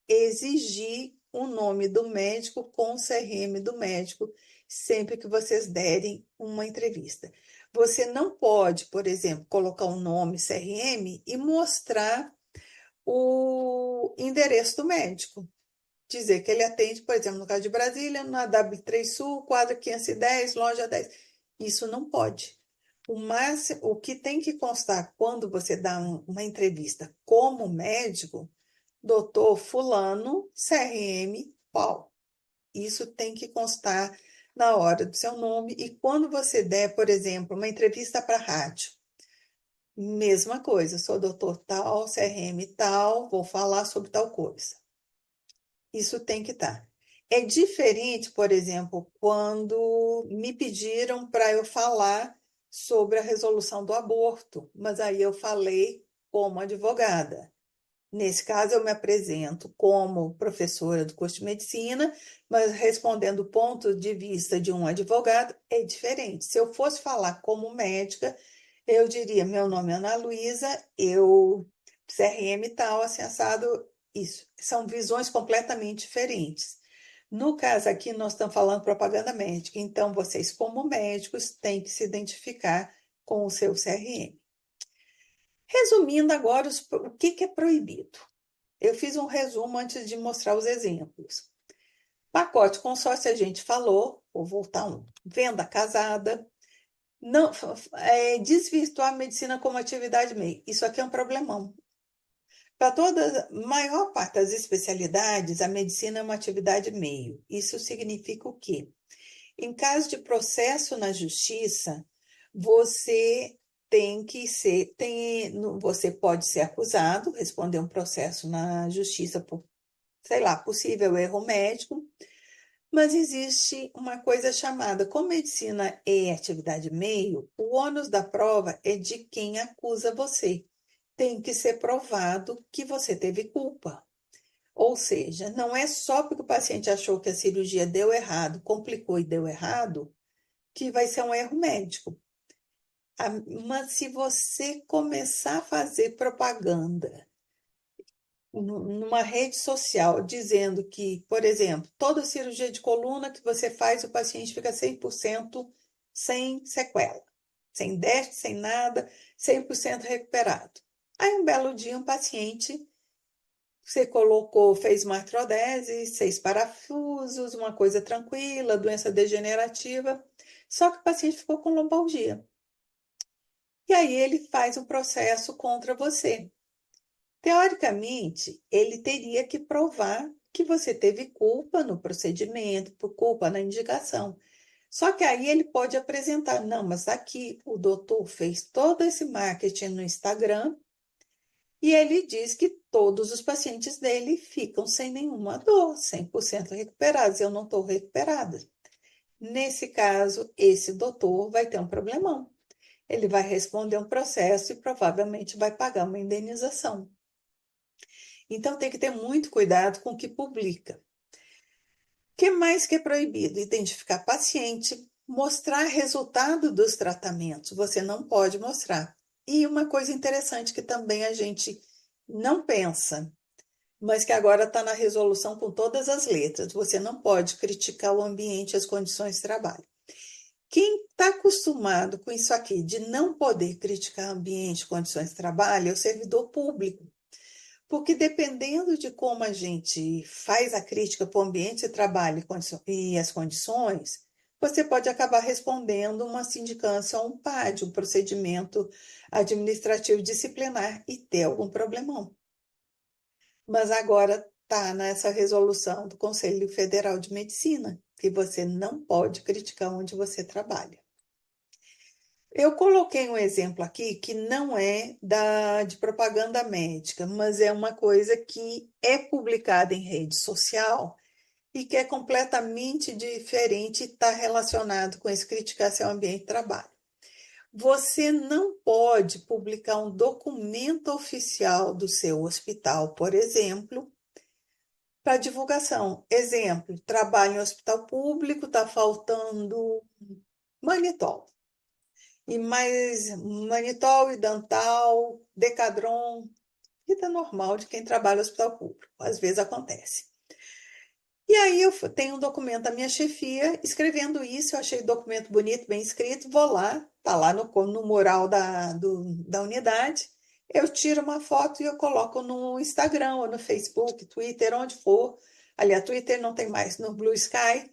Speaker 3: exigir o nome do médico com o CRM do médico sempre que vocês derem uma entrevista. Você não pode, por exemplo, colocar um nome CRM e mostrar o endereço do médico. Dizer que ele atende, por exemplo, no caso de Brasília, na W3 Sul, quadra 510, loja 10. Isso não pode. O que tem que constar quando você dá uma entrevista como médico, doutor fulano, CRM, qual? Isso tem que constar na hora do seu nome. E quando você der, por exemplo, uma entrevista para rádio, mesma coisa, sou doutor tal, CRM tal, vou falar sobre tal coisa. Isso tem que estar. É diferente, por exemplo, quando me pediram para eu falar sobre a resolução do aborto, mas aí eu falei como advogada. Nesse caso, eu me apresento como professora do curso de medicina, mas respondendo o ponto de vista de um advogado é diferente. Se eu fosse falar como médica, eu diria: meu nome é Ana Luísa, eu CRM tal, assim, assado, isso. São visões completamente diferentes. No caso aqui, nós estamos falando propaganda médica, então vocês, como médicos, têm que se identificar com o seu CRM. Resumindo agora, o que é proibido? Eu fiz um resumo antes de mostrar os exemplos. Pacote consórcio, a gente falou, vou voltar um. Venda casada, não, desvirtuar a medicina como atividade meio. Isso aqui é um problemão. Para toda, maior parte das especialidades, a medicina é uma atividade meio. Isso significa o quê? Em caso de processo na justiça, você você pode ser acusado, responder um processo na justiça por, sei lá, possível erro médico, mas existe uma coisa chamada, como medicina é atividade meio, o ônus da prova é de quem acusa você. Tem que ser provado que você teve culpa. Ou seja, não é só porque o paciente achou que a cirurgia deu errado, complicou e deu errado, que vai ser um erro médico. Mas se você começar a fazer propaganda numa rede social dizendo que, por exemplo, toda cirurgia de coluna que você faz, o paciente fica 100% sem sequela, sem déficit, sem nada, 100% recuperado. Aí, um belo dia, um paciente, você colocou, fez uma artrodese, 6 parafusos, uma coisa tranquila, doença degenerativa, só que o paciente ficou com lombalgia. E aí ele faz um processo contra você. Teoricamente, ele teria que provar que você teve culpa no procedimento, por culpa na indicação. Só que aí ele pode apresentar, não, mas aqui o doutor fez todo esse marketing no Instagram e ele diz que todos os pacientes dele ficam sem nenhuma dor, 100% recuperados. Eu não estou recuperada. Nesse caso, esse doutor vai ter um problemão. Ele vai responder um processo e provavelmente vai pagar uma indenização. Então, tem que ter muito cuidado com o que publica. O que mais que é proibido? Identificar paciente, mostrar resultado dos tratamentos. Você não pode mostrar. E uma coisa interessante que também a gente não pensa, mas que agora está na resolução com todas as letras. Você não pode criticar o ambiente e as condições de trabalho. Quem está acostumado com isso aqui, de não poder criticar ambiente e condições de trabalho, é o servidor público. Porque dependendo de como a gente faz a crítica para o ambiente de trabalho e as condições, você pode acabar respondendo uma sindicância ou um PAD, um procedimento administrativo disciplinar, e ter algum problemão. Mas agora está nessa resolução do Conselho Federal de Medicina, que você não pode criticar onde você trabalha. Eu coloquei um exemplo aqui que não é de propaganda médica, mas é uma coisa que é publicada em rede social e que é completamente diferente e está relacionado com esse criticar seu ambiente de trabalho. Você não pode publicar um documento oficial do seu hospital, por exemplo, para divulgação. Exemplo, trabalho em hospital público, está faltando manitol. E mais manitol, Idantal, Decadron, vida normal de quem trabalha no hospital público. Às vezes acontece. E aí eu tenho um documento da minha chefia escrevendo isso, eu achei o documento bonito, bem escrito, vou lá, tá lá no mural da unidade, eu tiro uma foto e eu coloco no Instagram, ou no Facebook, Twitter, onde for. Aliás, Twitter não tem mais, no Blue Sky.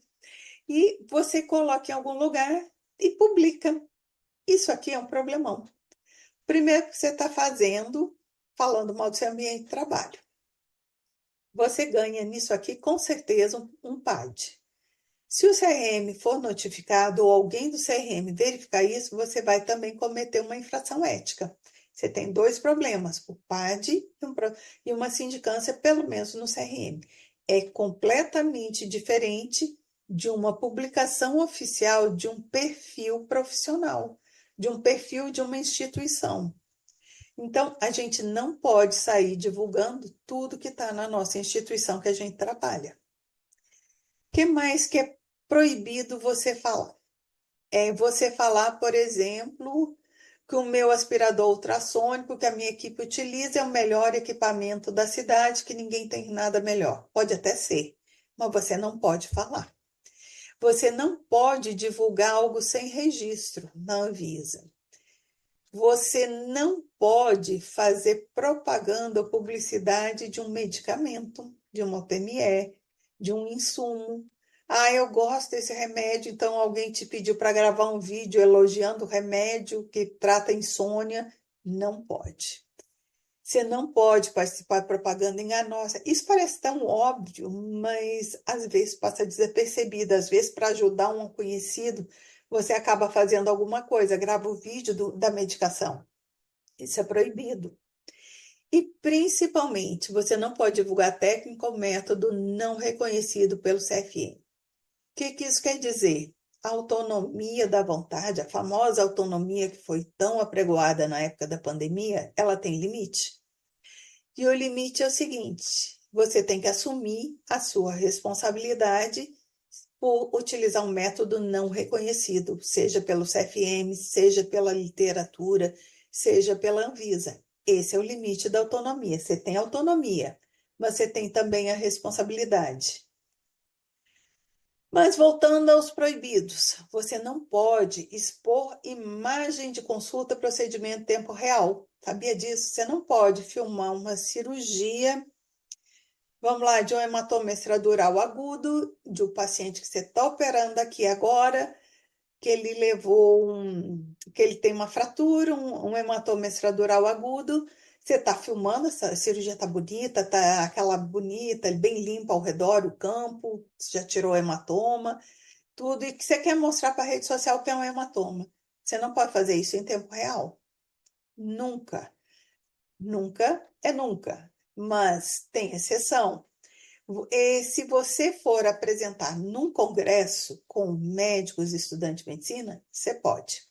Speaker 3: E você coloca em algum lugar e publica. Isso aqui é um problemão. Primeiro que você está falando mal do seu ambiente de trabalho. Você ganha nisso aqui, com certeza, um PAD. Se o CRM for notificado ou alguém do CRM verificar isso, você vai também cometer uma infração ética. Você tem dois problemas, o PAD e uma sindicância, pelo menos no CRM. É completamente diferente de uma publicação oficial de um perfil profissional, de um perfil de uma instituição. Então, a gente não pode sair divulgando tudo que está na nossa instituição que a gente trabalha. O que mais que é proibido você falar? É você falar, por exemplo, que o meu aspirador ultrassônico que a minha equipe utiliza é o melhor equipamento da cidade, que ninguém tem nada melhor. Pode até ser, mas você não pode falar. Você não pode divulgar algo sem registro na Anvisa. Você não pode fazer propaganda ou publicidade de um medicamento, de uma PME, de um insumo. Ah, eu gosto desse remédio, então alguém te pediu para gravar um vídeo elogiando o remédio que trata insônia. Não pode. Você não pode participar de propaganda enganosa. Isso parece tão óbvio, mas às vezes passa desapercebido. Às vezes, para ajudar um conhecido, você acaba fazendo alguma coisa, grava o vídeo da medicação. Isso é proibido. E, principalmente, você não pode divulgar técnica ou método não reconhecido pelo CFM. O que isso quer dizer? A autonomia da vontade, a famosa autonomia que foi tão apregoada na época da pandemia, ela tem limite. E o limite é o seguinte: você tem que assumir a sua responsabilidade por utilizar um método não reconhecido, seja pelo CFM, seja pela literatura, seja pela Anvisa. Esse é o limite da autonomia. Você tem autonomia, mas você tem também a responsabilidade. Mas voltando aos proibidos, você não pode expor imagem de consulta, procedimento em tempo real. Sabia disso? Você não pode filmar uma cirurgia, vamos lá, de um hematoma extradural agudo, de um paciente que você está operando aqui agora, que ele que ele tem uma fratura, um hematoma extradural agudo. Você está filmando, essa cirurgia está bonita, está aquela bonita, bem limpa ao redor, o campo, você já tirou o hematoma, tudo, e que você quer mostrar para a rede social que é um hematoma. Você não pode fazer isso em tempo real. Nunca. Nunca é nunca. Mas tem exceção. E se você for apresentar num congresso com médicos e estudantes de medicina, você pode.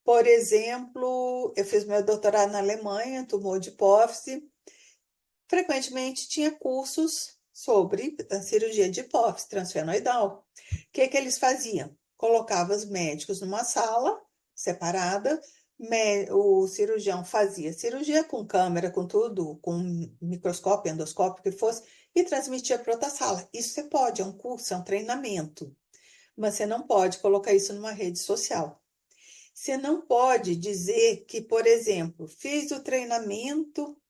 Speaker 3: Por exemplo, eu fiz meu doutorado na Alemanha, tumor de hipófise. Frequentemente tinha cursos sobre a cirurgia de hipófise transfenoidal. O que eles faziam? Colocavam os médicos numa sala separada, o cirurgião fazia cirurgia com câmera, com tudo, com microscópio, endoscópio, o que fosse, e transmitia para outra sala. Isso você pode, é um curso, é um treinamento. Mas você não pode colocar isso numa rede social. Você não pode dizer que, por exemplo, fiz o treinamento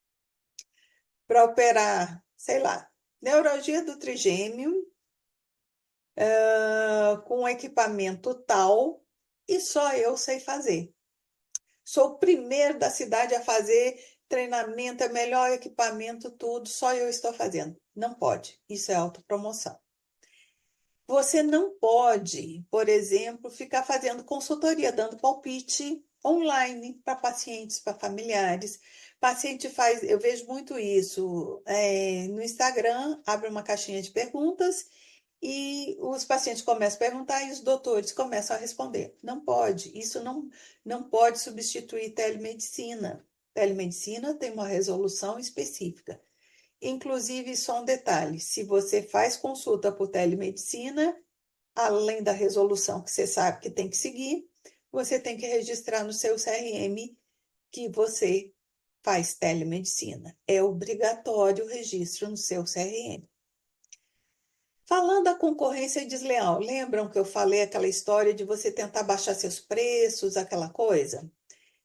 Speaker 3: para operar, sei lá, neuralgia do trigêmeo, com equipamento tal, e só eu sei fazer. Sou o primeiro da cidade a fazer treinamento, é melhor equipamento, tudo, só eu estou fazendo. Não pode, isso é autopromoção. Você não pode, por exemplo, ficar fazendo consultoria, dando palpite online para pacientes, para familiares. Paciente faz, eu vejo muito isso, no Instagram, abre uma caixinha de perguntas e os pacientes começam a perguntar e os doutores começam a responder. Não pode, isso não pode substituir telemedicina. Telemedicina tem uma resolução específica. Inclusive, só um detalhe: se você faz consulta por telemedicina, além da resolução que você sabe que tem que seguir, você tem que registrar no seu CRM que você faz telemedicina. É obrigatório o registro no seu CRM. Falando da concorrência desleal, lembram que eu falei aquela história de você tentar baixar seus preços, aquela coisa?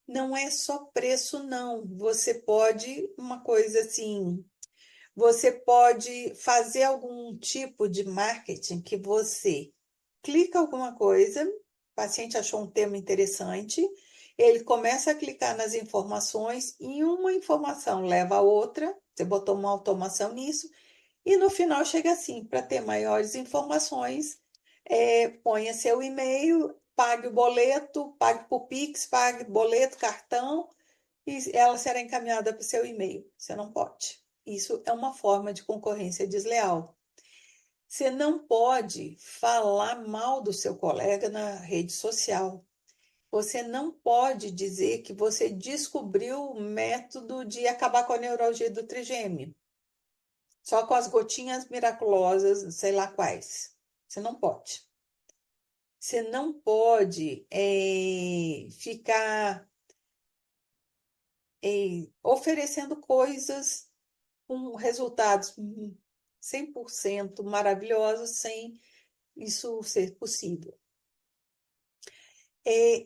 Speaker 3: Não é só preço, não. Você pode, uma coisa assim, você pode fazer algum tipo de marketing que você clica alguma coisa, o paciente achou um tema interessante, ele começa a clicar nas informações e uma informação leva a outra, você botou uma automação nisso, e no final chega assim, para ter maiores informações, Ponha seu e-mail, pague o boleto, pague por Pix, pague boleto, cartão, e ela será encaminhada para o seu e-mail. Você não pode. Isso é uma forma de concorrência desleal. Você não pode falar mal do seu colega na rede social. Você não pode dizer que você descobriu o método de acabar com a neuralgia do trigêmeo, só com as gotinhas miraculosas, sei lá quais. Você não pode. Você não pode ficar oferecendo coisas com resultados 100% maravilhosos sem isso ser possível.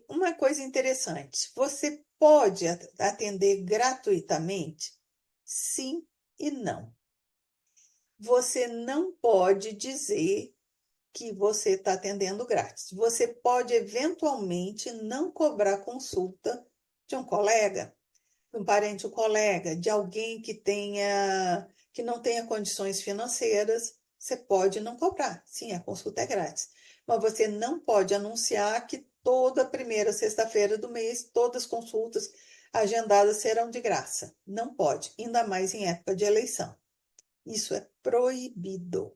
Speaker 3: Uma coisa interessante, você pode atender gratuitamente? Sim e não. Você não pode dizer que você está atendendo grátis. Você pode eventualmente não cobrar consulta de um colega, de um parente ou colega, de alguém que não tenha condições financeiras. Você pode não cobrar. Sim, a consulta é grátis. Mas você não pode anunciar que toda primeira sexta-feira do mês, todas as consultas agendadas serão de graça. Não pode, ainda mais em época de eleição. Isso é proibido.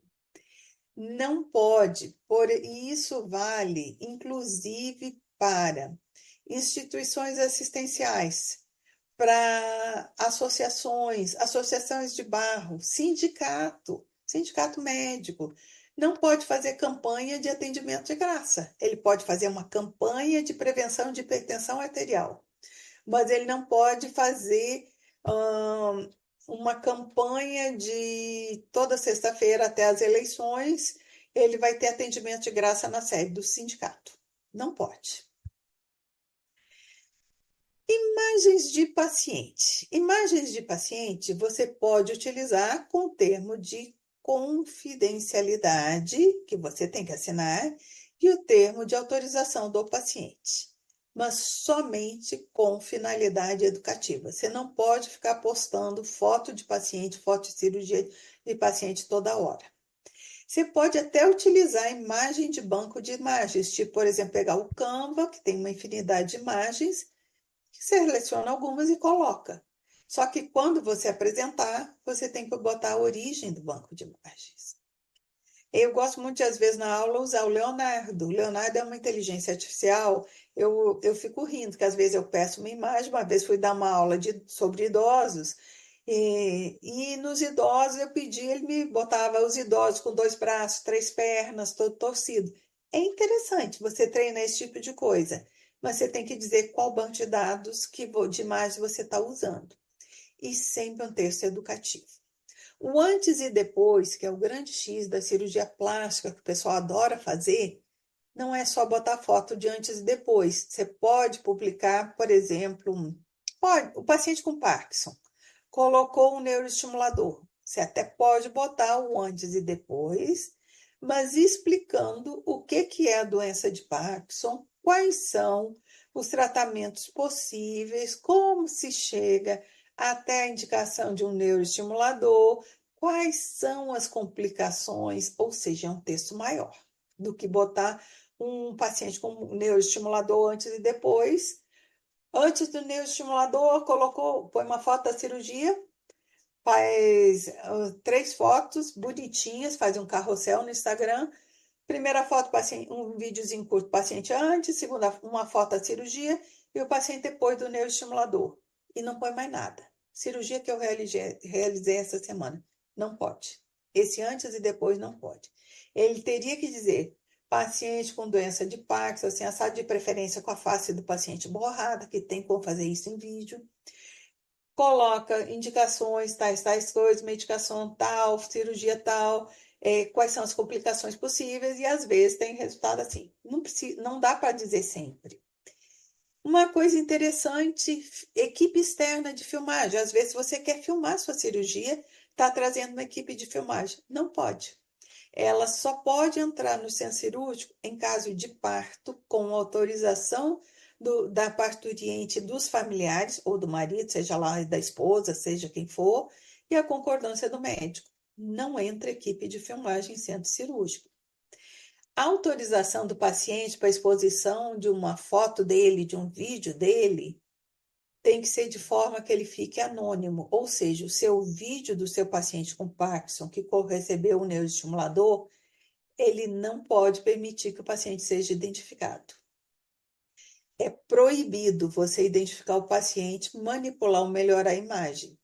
Speaker 3: Não pode, e isso vale inclusive para instituições assistenciais, para associações de bairro, sindicato médico. Não pode fazer campanha de atendimento de graça. Ele pode fazer uma campanha de prevenção de hipertensão arterial, mas ele não pode fazer uma campanha de toda sexta-feira até as eleições, ele vai ter atendimento de graça na sede do sindicato. Não pode. Imagens de paciente. Imagens de paciente você pode utilizar com o termo de confidencialidade, que você tem que assinar, e o termo de autorização do paciente, mas somente com finalidade educativa. Você não pode ficar postando foto de paciente, foto de cirurgia de paciente toda hora. Você pode até utilizar imagem de banco de imagens, tipo, por exemplo, pegar o Canva, que tem uma infinidade de imagens, você seleciona algumas e coloca. Só que quando você apresentar, você tem que botar a origem do banco de imagens. Eu gosto muito, às vezes, na aula, usar o Leonardo. O Leonardo é uma inteligência artificial. Eu fico rindo, que às vezes eu peço uma imagem. Uma vez fui dar uma aula sobre idosos, e nos idosos eu pedi, ele me botava os idosos com 2 braços, 3 pernas, todo torcido. É interessante você treinar esse tipo de coisa, mas você tem que dizer qual banco de dados de imagem você está usando. E sempre um texto educativo. O antes e depois, que é o grande X da cirurgia plástica, que o pessoal adora fazer, não é só botar foto de antes e depois. Você pode publicar, por exemplo, o paciente com Parkinson colocou um neuroestimulador. Você até pode botar o antes e depois, mas explicando o que é a doença de Parkinson, quais são os tratamentos possíveis, como se chega até a indicação de um neuroestimulador, quais são as complicações, ou seja, é um texto maior do que botar um paciente com um neuroestimulador antes e depois. Antes do neuroestimulador, põe uma foto da cirurgia, faz 3 fotos bonitinhas, faz um carrossel no Instagram. Primeira foto, um videozinho curto, paciente antes, segunda, uma foto da cirurgia e o paciente depois do neuroestimulador. E não põe mais nada. Cirurgia que eu realizei essa semana. Não pode. Esse antes e depois não pode. Ele teria que dizer, paciente com doença de Parkinson, assim, assado de preferência com a face do paciente borrada, que tem como fazer isso em vídeo. Coloca indicações, tais coisas, medicação tal, cirurgia tal, quais são as complicações possíveis, e às vezes tem resultado assim. Não dá para dizer sempre. Uma coisa interessante, equipe externa de filmagem. Às vezes você quer filmar sua cirurgia, está trazendo uma equipe de filmagem. Não pode. Ela só pode entrar no centro cirúrgico em caso de parto, com autorização da parturiente, dos familiares, ou do marido, seja lá da esposa, seja quem for, e a concordância do médico. Não entra equipe de filmagem em centro cirúrgico. A autorização do paciente para exposição de uma foto dele, de um vídeo dele, tem que ser de forma que ele fique anônimo, ou seja, o seu vídeo do seu paciente com Parkinson que recebeu o neuroestimulador, ele não pode permitir que o paciente seja identificado. É proibido você identificar o paciente, manipular ou melhorar a imagem.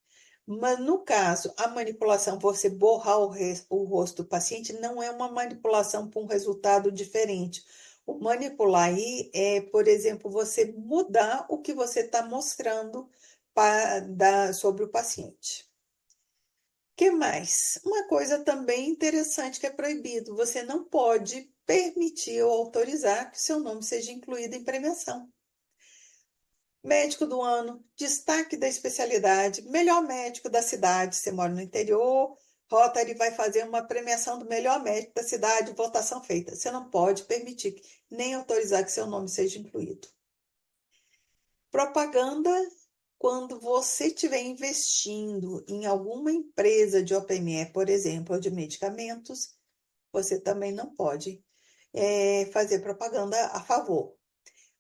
Speaker 3: Mas, no caso, a manipulação, você borrar o rosto do paciente, não é uma manipulação para um resultado diferente. O manipular aí é, por exemplo, você mudar o que você está mostrando sobre o paciente. O que mais? Uma coisa também interessante que é proibido: você não pode permitir ou autorizar que seu nome seja incluído em premiação. Médico do ano, destaque da especialidade, melhor médico da cidade. Você mora no interior, Rotary vai fazer uma premiação do melhor médico da cidade, votação feita. Você não pode permitir nem autorizar que seu nome seja incluído. Propaganda, quando você estiver investindo em alguma empresa de OPME, por exemplo, ou de medicamentos, você também não pode fazer propaganda a favor.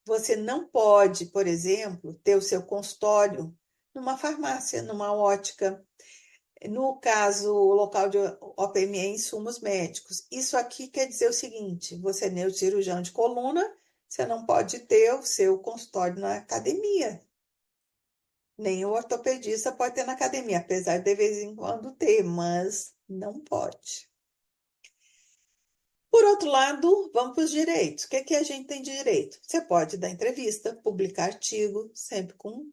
Speaker 3: Você não pode, por exemplo, ter o seu consultório numa farmácia, numa ótica. No caso, o local de OPME é insumos médicos. Isso aqui quer dizer o seguinte: você é neurocirurgião de coluna, você não pode ter o seu consultório na academia. Nem o ortopedista pode ter na academia, apesar de vez em quando ter, mas não pode. Por outro lado, vamos para os direitos. O que é que a gente tem de direito? Você pode dar entrevista, publicar artigo, sempre com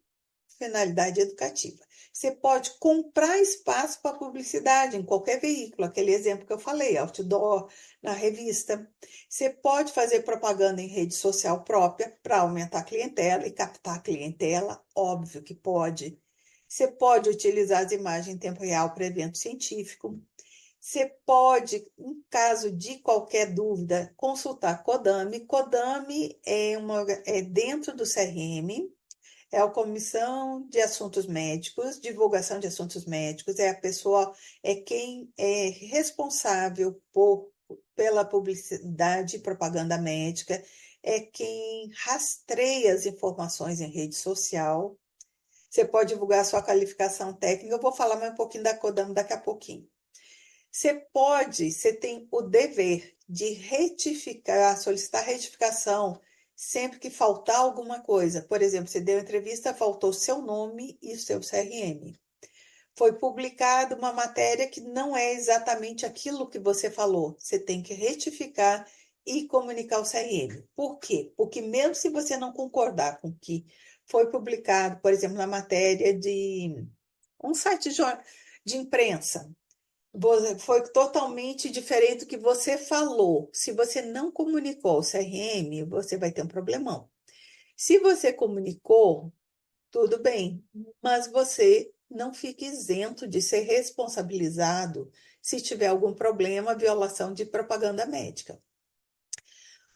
Speaker 3: finalidade educativa. Você pode comprar espaço para publicidade em qualquer veículo, aquele exemplo que eu falei, outdoor, na revista. Você pode fazer propaganda em rede social própria para aumentar a clientela e captar a clientela, óbvio que pode. Você pode utilizar as imagens em tempo real para evento científico. Você pode, em caso de qualquer dúvida, consultar Codami. Codami é dentro do CRM, é a Comissão de Assuntos Médicos, Divulgação de Assuntos Médicos, é quem é responsável pela publicidade e propaganda médica, é quem rastreia as informações em rede social. Você pode divulgar a sua qualificação técnica. Eu vou falar mais um pouquinho da Codami daqui a pouquinho. Você tem o dever de retificar, solicitar retificação sempre que faltar alguma coisa. Por exemplo, você deu entrevista, faltou seu nome e seu CRM. Foi publicada uma matéria que não é exatamente aquilo que você falou. Você tem que retificar e comunicar o CRM. Por quê? Porque mesmo se você não concordar com o que foi publicado, por exemplo, na matéria de um site de imprensa, foi totalmente diferente do que você falou. Se você não comunicou o CRM, você vai ter um problemão. Se você comunicou, tudo bem, mas você não fica isento de ser responsabilizado se tiver algum problema, violação de propaganda médica.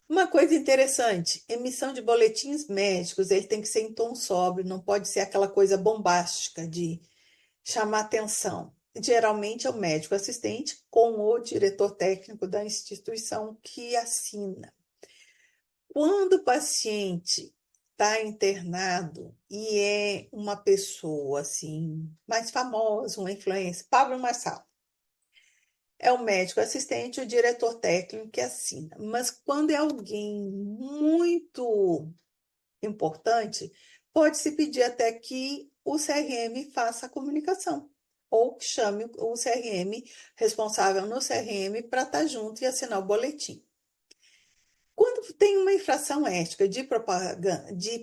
Speaker 3: Uma coisa interessante: emissão de boletins médicos, ele tem que ser em tom sóbrio, não pode ser aquela coisa bombástica de chamar atenção. Geralmente é o médico assistente com o diretor técnico da instituição que assina. Quando o paciente está internado e é uma pessoa assim mais famosa, uma influencer, Pablo Marçal, é o médico assistente e o diretor técnico que assina. Mas quando é alguém muito importante, pode-se pedir até que o CRM faça a comunicação, ou que chame o CRM, responsável no CRM, para estar junto e assinar o boletim. Quando tem uma infração ética de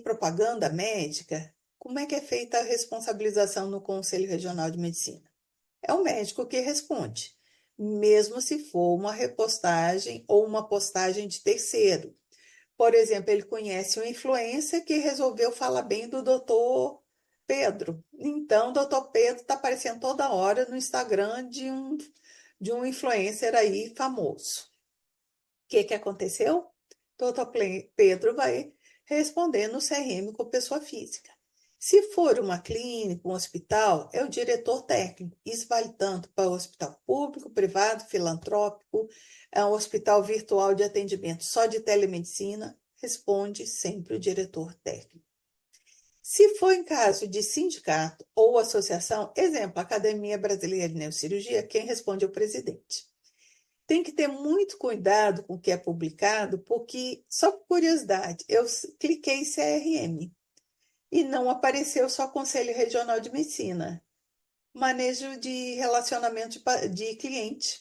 Speaker 3: propaganda médica, como é que é feita a responsabilização no Conselho Regional de Medicina? É o médico que responde, mesmo se for uma repostagem ou uma postagem de terceiro. Por exemplo, ele conhece um influencer que resolveu falar bem do doutor Pedro. Então, o doutor Pedro está aparecendo toda hora no Instagram de um influencer aí famoso. O que aconteceu? O doutor Pedro vai responder no CRM com pessoa física. Se for uma clínica, um hospital, é o diretor técnico. Isso vale tanto para o hospital público, privado, filantrópico, é um hospital virtual de atendimento só de telemedicina, responde sempre o diretor técnico. Se for em caso de sindicato ou associação, exemplo, Academia Brasileira de Neurocirurgia, quem responde é o presidente. Tem que ter muito cuidado com o que é publicado, porque, só por curiosidade, eu cliquei em CRM e não apareceu só Conselho Regional de Medicina. Manejo de relacionamento de cliente.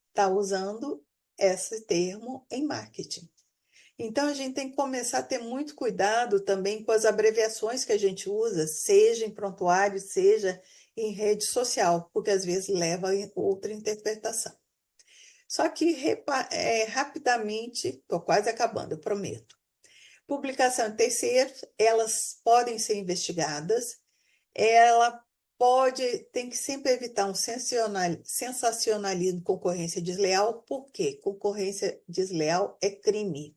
Speaker 3: Está usando esse termo em marketing. Então, a gente tem que começar a ter muito cuidado também com as abreviações que a gente usa, seja em prontuário, seja em rede social, porque às vezes leva a outra interpretação. Só que, rapidamente, estou quase acabando, eu prometo. Publicação em terceiros, elas podem ser investigadas, ela tem que sempre evitar um sensacionalismo, concorrência desleal, porque concorrência desleal é crime.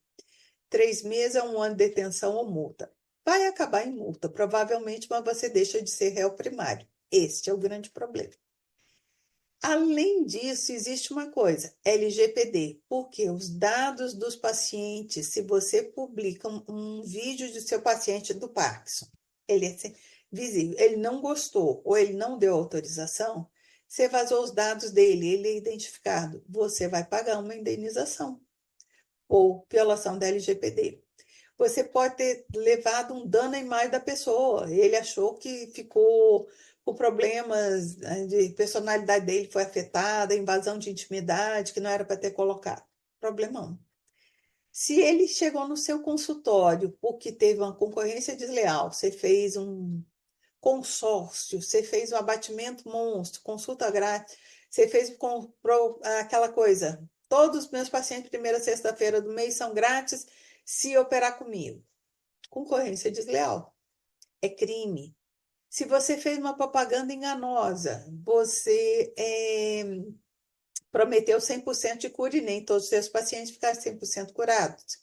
Speaker 3: 3 meses a 1 ano de detenção ou multa. Vai acabar em multa, provavelmente, mas você deixa de ser réu primário. Este é o grande problema. Além disso, existe uma coisa, LGPD, porque os dados dos pacientes, se você publica um vídeo de seu paciente do Parkinson, ele é visível, ele não gostou ou ele não deu autorização, você vazou os dados dele, ele é identificado, você vai pagar uma indenização ou violação da LGPD. Você pode ter levado um dano à imagem da pessoa, ele achou que ficou com problemas de personalidade dele, foi afetada, invasão de intimidade, que não era para ter colocado. Problemão. Se ele chegou no seu consultório porque teve uma concorrência desleal, você fez um consórcio, você fez um abatimento monstro, consulta grátis, você fez aquela coisa, todos os meus pacientes, primeira sexta-feira do mês, são grátis se operar comigo. Concorrência desleal. É crime. Se você fez uma propaganda enganosa, você prometeu 100% de cura e nem todos os seus pacientes ficaram 100% curados.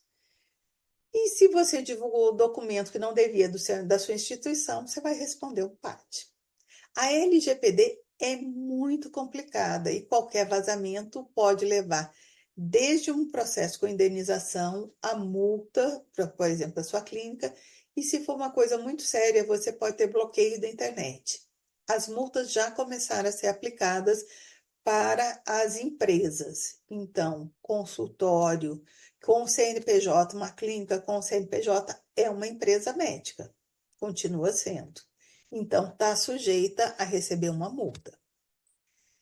Speaker 3: E se você divulgou o documento que não devia da sua instituição, você vai responder um PAT. A LGPD é muito complicada e qualquer vazamento pode levar desde um processo com indenização a multa, por exemplo, da sua clínica, e se for uma coisa muito séria, você pode ter bloqueio da internet. As multas já começaram a ser aplicadas para as empresas. Então, consultório com CNPJ, uma clínica com CNPJ é uma empresa médica, continua sendo. Então, está sujeita a receber uma multa.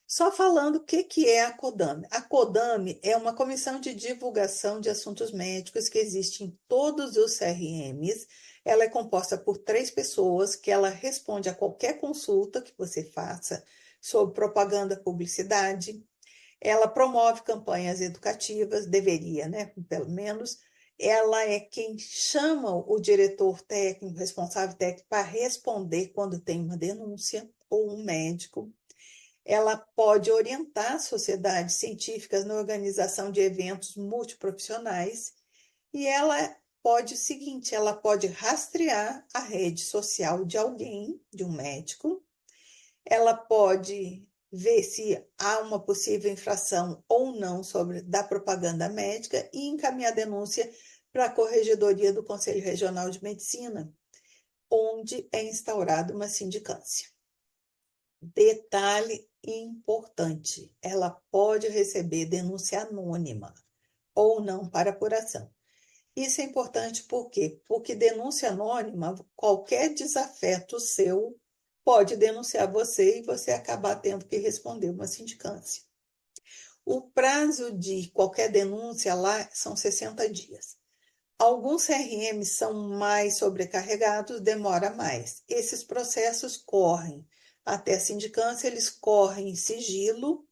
Speaker 3: Só falando o que é a CODAME. A CODAME é uma comissão de divulgação de assuntos médicos que existe em todos os CRMs. Ela é composta por 3 pessoas que ela responde a qualquer consulta que você faça sobre propaganda, publicidade. Ela promove campanhas educativas, deveria, né? Pelo menos. Ela é quem chama o diretor técnico, responsável técnico, para responder quando tem uma denúncia ou um médico. Ela pode orientar sociedades científicas na organização de eventos multiprofissionais e ela pode o seguinte, ela pode rastrear a rede social de alguém, de um médico, ela pode ver se há uma possível infração ou não da propaganda médica e encaminhar denúncia para a Corregedoria do Conselho Regional de Medicina, onde é instaurada uma sindicância. Detalhe importante, ela pode receber denúncia anônima ou não para apuração. Isso é importante por quê? Porque denúncia anônima, qualquer desafeto seu pode denunciar você e você acabar tendo que responder uma sindicância. O prazo de qualquer denúncia lá são 60 dias. Alguns CRMs são mais sobrecarregados, demora mais. Esses processos correm até a sindicância, eles correm em sigilo.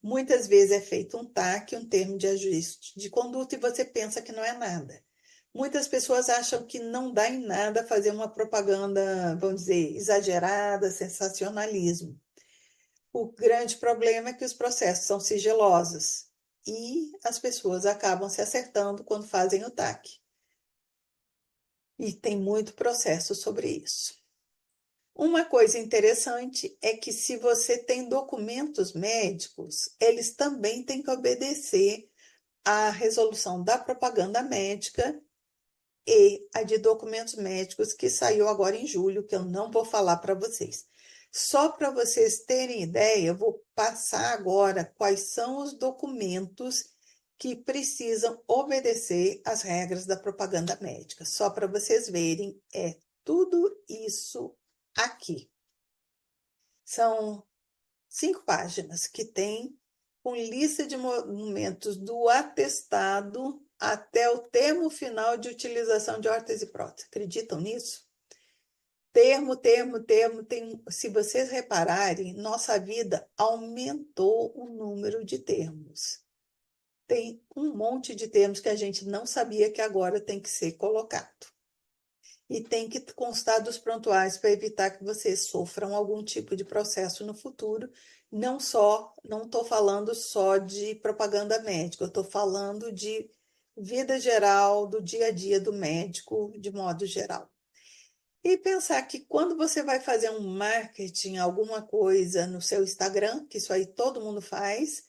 Speaker 3: Muitas vezes é feito um TAC, um termo de ajuste de conduta, e você pensa que não é nada. Muitas pessoas acham que não dá em nada fazer uma propaganda, vamos dizer, exagerada, sensacionalismo. O grande problema é que os processos são sigilosos e as pessoas acabam se acertando quando fazem o TAC. E tem muito processo sobre isso. Uma coisa interessante é que se você tem documentos médicos, eles também têm que obedecer à resolução da propaganda médica e a de documentos médicos que saiu agora em julho, que eu não vou falar para vocês. Só para vocês terem ideia, eu vou passar agora quais são os documentos que precisam obedecer às regras da propaganda médica. Só para vocês verem, é tudo isso aqui. São 5 páginas que tem com lista de monumentos do atestado até o termo final de utilização de órtese e prótese. Acreditam nisso? Termo, tem, se vocês repararem, nossa vida aumentou o número de termos. Tem um monte de termos que a gente não sabia que agora tem que ser colocado. E tem que constar dos prontuários para evitar que vocês sofram algum tipo de processo no futuro. Não estou falando só de propaganda médica, eu estou falando de vida geral, do dia a dia do médico, de modo geral. E pensar que quando você vai fazer um marketing, alguma coisa no seu Instagram, que isso aí todo mundo faz,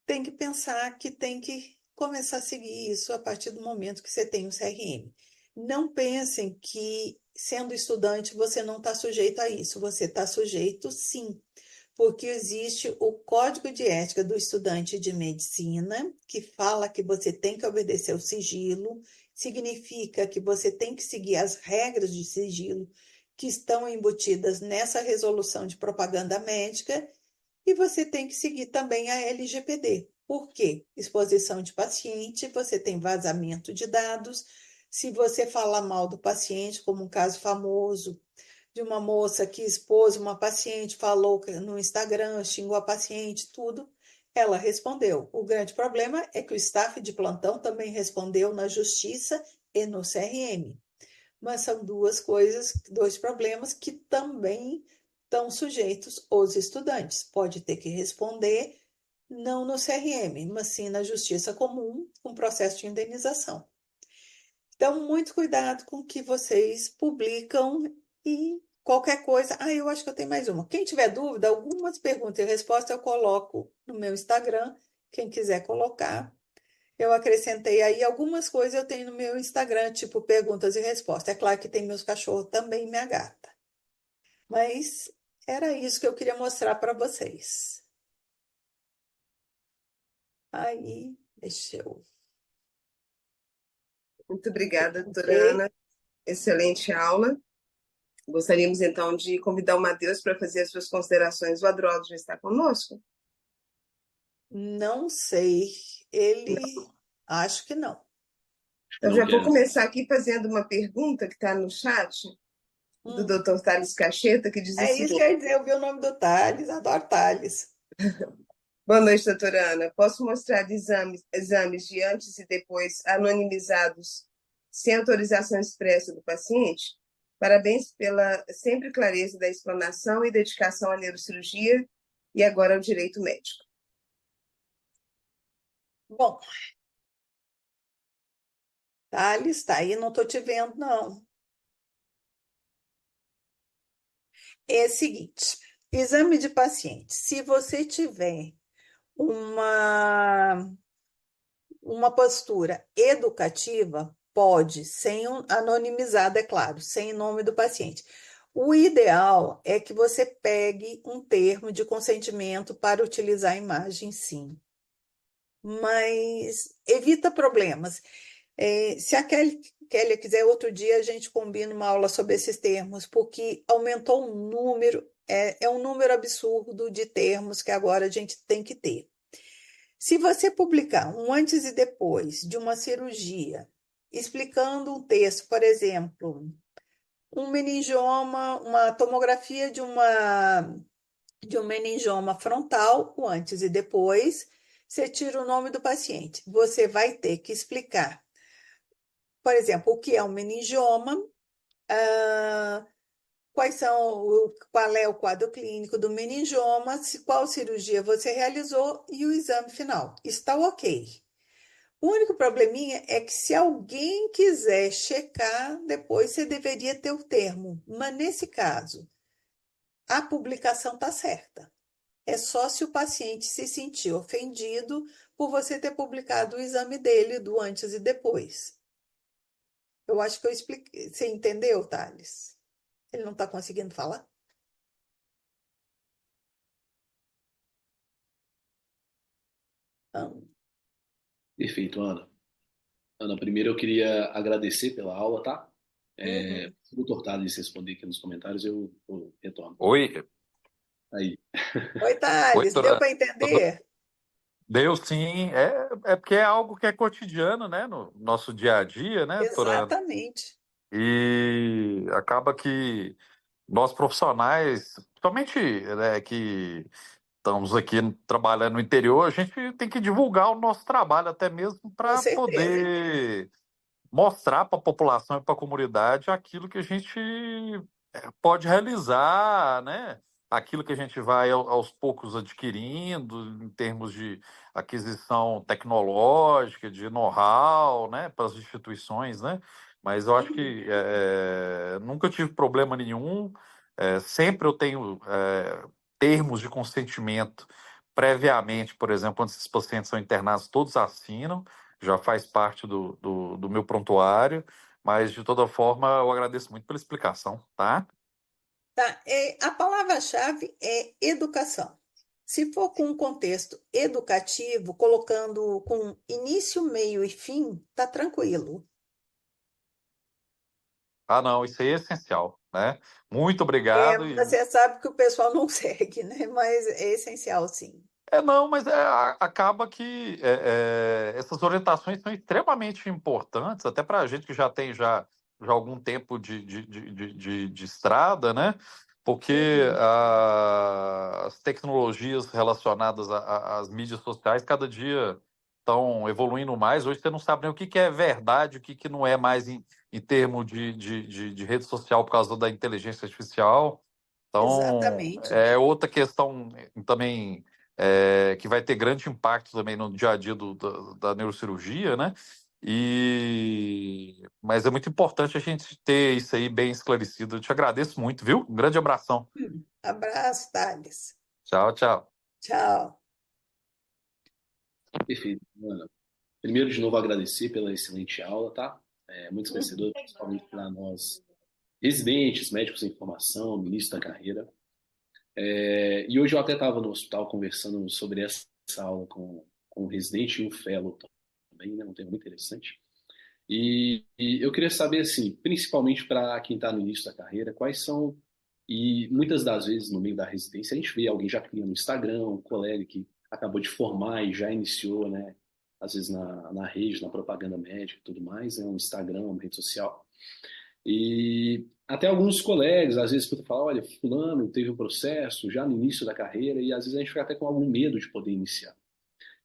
Speaker 3: tem que pensar que tem que começar a seguir isso a partir do momento que você tem o CRM. Não pensem que, sendo estudante, você não está sujeito a isso. Você está sujeito, sim, porque existe o Código de Ética do Estudante de Medicina, que fala que você tem que obedecer o sigilo, significa que você tem que seguir as regras de sigilo que estão embutidas nessa resolução de propaganda médica, e você tem que seguir também a LGPD. Por quê? Exposição de paciente, você tem vazamento de dados. Se você falar mal do paciente, como um caso famoso de uma moça que expôs uma paciente, falou no Instagram, xingou a paciente, tudo, ela respondeu. O grande problema é que o staff de plantão também respondeu na justiça e no CRM. Mas são duas coisas, dois problemas que também estão sujeitos os estudantes. Pode ter que responder, não no CRM, mas sim na justiça comum, com processo de indenização. Então, muito cuidado com o que vocês publicam e qualquer coisa. Ah, eu acho que eu tenho mais uma. Quem tiver dúvida, algumas perguntas e respostas eu coloco no meu Instagram. Quem quiser colocar, eu acrescentei aí algumas coisas eu tenho no meu Instagram, tipo perguntas e respostas. É claro que tem meus cachorros também e minha gata. Mas era isso que eu queria mostrar para vocês. Aí, deixa eu.
Speaker 2: Muito obrigada, doutora
Speaker 3: Ok.
Speaker 2: Ana. Excelente aula. Gostaríamos, então, de convidar o Matheus para fazer as suas considerações. O Adroaldo já está conosco?
Speaker 3: Não sei. Ele. Acho que não.
Speaker 2: Eu já vou começar aqui fazendo uma pergunta que está no chat do
Speaker 3: Hum.
Speaker 2: Dr. Thales Cacheta, que diz o
Speaker 3: É isso que
Speaker 2: seguinte:
Speaker 3: eu ia dizer, eu vi o nome do Thales, adoro Thales.
Speaker 2: Boa noite, doutora Ana. Posso mostrar exames de antes e depois anonimizados, sem autorização expressa do paciente? Parabéns pela sempre clareza da explanação e dedicação à neurocirurgia e agora ao direito médico.
Speaker 3: Bom, Thales, tá aí, não estou te vendo, não. É o seguinte, exame de paciente. Se você tiver uma, uma postura educativa, pode, sem anonimizado, é claro, sem o nome do paciente. O ideal é que você pegue um termo de consentimento para utilizar a imagem, sim. Mas evita problemas. Se a Kelly quiser, outro dia a gente combina uma aula sobre esses termos, porque aumentou um número, é um número absurdo de termos que agora a gente tem que ter. Se você publicar um antes e depois de uma cirurgia, explicando um texto, por exemplo, um meningioma, uma tomografia de um meningioma frontal, o antes e depois, você tira o nome do paciente. Você vai ter que explicar, por exemplo, o que é um meningioma, qual é o quadro clínico do meningioma, qual cirurgia você realizou e o exame final. Está ok. O único probleminha é que se alguém quiser checar, depois você deveria ter o termo. Mas nesse caso, a publicação está certa. É só se o paciente se sentir ofendido por você ter publicado o exame dele do antes e depois. Eu acho que eu expliquei. Você entendeu, Thales? Ele não está conseguindo falar? Não.
Speaker 4: Perfeito, Ana. Ana, primeiro eu queria agradecer pela aula, tá?
Speaker 3: Uhum.
Speaker 4: Se o doutor Thales responder aqui nos comentários, eu retorno.
Speaker 5: Oi,
Speaker 4: Aí.
Speaker 3: Oi,
Speaker 5: oi,
Speaker 3: Thales, deu
Speaker 5: doutora.
Speaker 3: para entender?
Speaker 5: Deu sim, é porque é algo que é cotidiano, né, no nosso dia a dia, né, doutora Ana?
Speaker 3: Exatamente.
Speaker 5: E acaba que nós profissionais, somente né, que estamos aqui trabalhando no interior, a gente tem que divulgar o nosso trabalho até mesmo
Speaker 3: Com
Speaker 5: para
Speaker 3: certeza.
Speaker 5: poder mostrar para a população e para a comunidade aquilo que a gente pode realizar, né? Aquilo que a gente vai aos poucos adquirindo em termos de aquisição tecnológica, de know-how, né, para as instituições, né? Mas eu acho
Speaker 3: Uhum.
Speaker 5: que nunca tive problema nenhum. Sempre eu tenho termos de consentimento previamente, por exemplo, quando esses pacientes são internados, todos assinam, já faz parte do meu prontuário. Mas, de toda forma, eu agradeço muito pela explicação, tá?
Speaker 3: Tá? A palavra-chave é educação. Se for com um contexto educativo, colocando com início, meio e fim, tá tranquilo.
Speaker 5: Ah, não, isso aí é essencial, né? Muito obrigado.
Speaker 3: Você sabe que o pessoal não segue, né? Mas é essencial, sim.
Speaker 5: Não, mas acaba que essas orientações são extremamente importantes, até para a gente que já tem já algum tempo de estrada, né? Porque
Speaker 3: Uhum.
Speaker 5: as tecnologias relacionadas às mídias sociais cada dia estão evoluindo mais. Hoje você não sabe nem o que que é verdade, o que que não é mais em termos de rede social por causa da inteligência artificial. Então,
Speaker 3: Exatamente.
Speaker 5: é outra questão também que vai ter grande impacto também no dia a dia da neurocirurgia, né? Mas é muito importante a gente ter isso aí bem esclarecido. Eu te agradeço muito, viu? Um grande abração.
Speaker 3: Abraço, Thales.
Speaker 5: Tchau, tchau.
Speaker 3: Tchau.
Speaker 4: Perfeito, Ana. Primeiro, de novo, agradecer pela excelente aula, tá? Muito
Speaker 3: Uhum.
Speaker 4: esclarecedor, principalmente para nós residentes, médicos em formação, no início da carreira. E hoje eu até estava no hospital conversando sobre essa aula com um residente e um fellow também, né? Um tema muito interessante. E eu queria saber, assim, principalmente para quem está no início da carreira, quais são, e muitas das vezes no meio da residência a gente vê alguém já cria no Instagram, um colega que acabou de formar e já iniciou, né, às vezes na rede, na propaganda médica e tudo mais, né, um Instagram, uma rede social. E até alguns colegas, às vezes, escutam falar, olha, fulano teve um processo já no início da carreira e às vezes a gente fica até com algum medo de poder iniciar.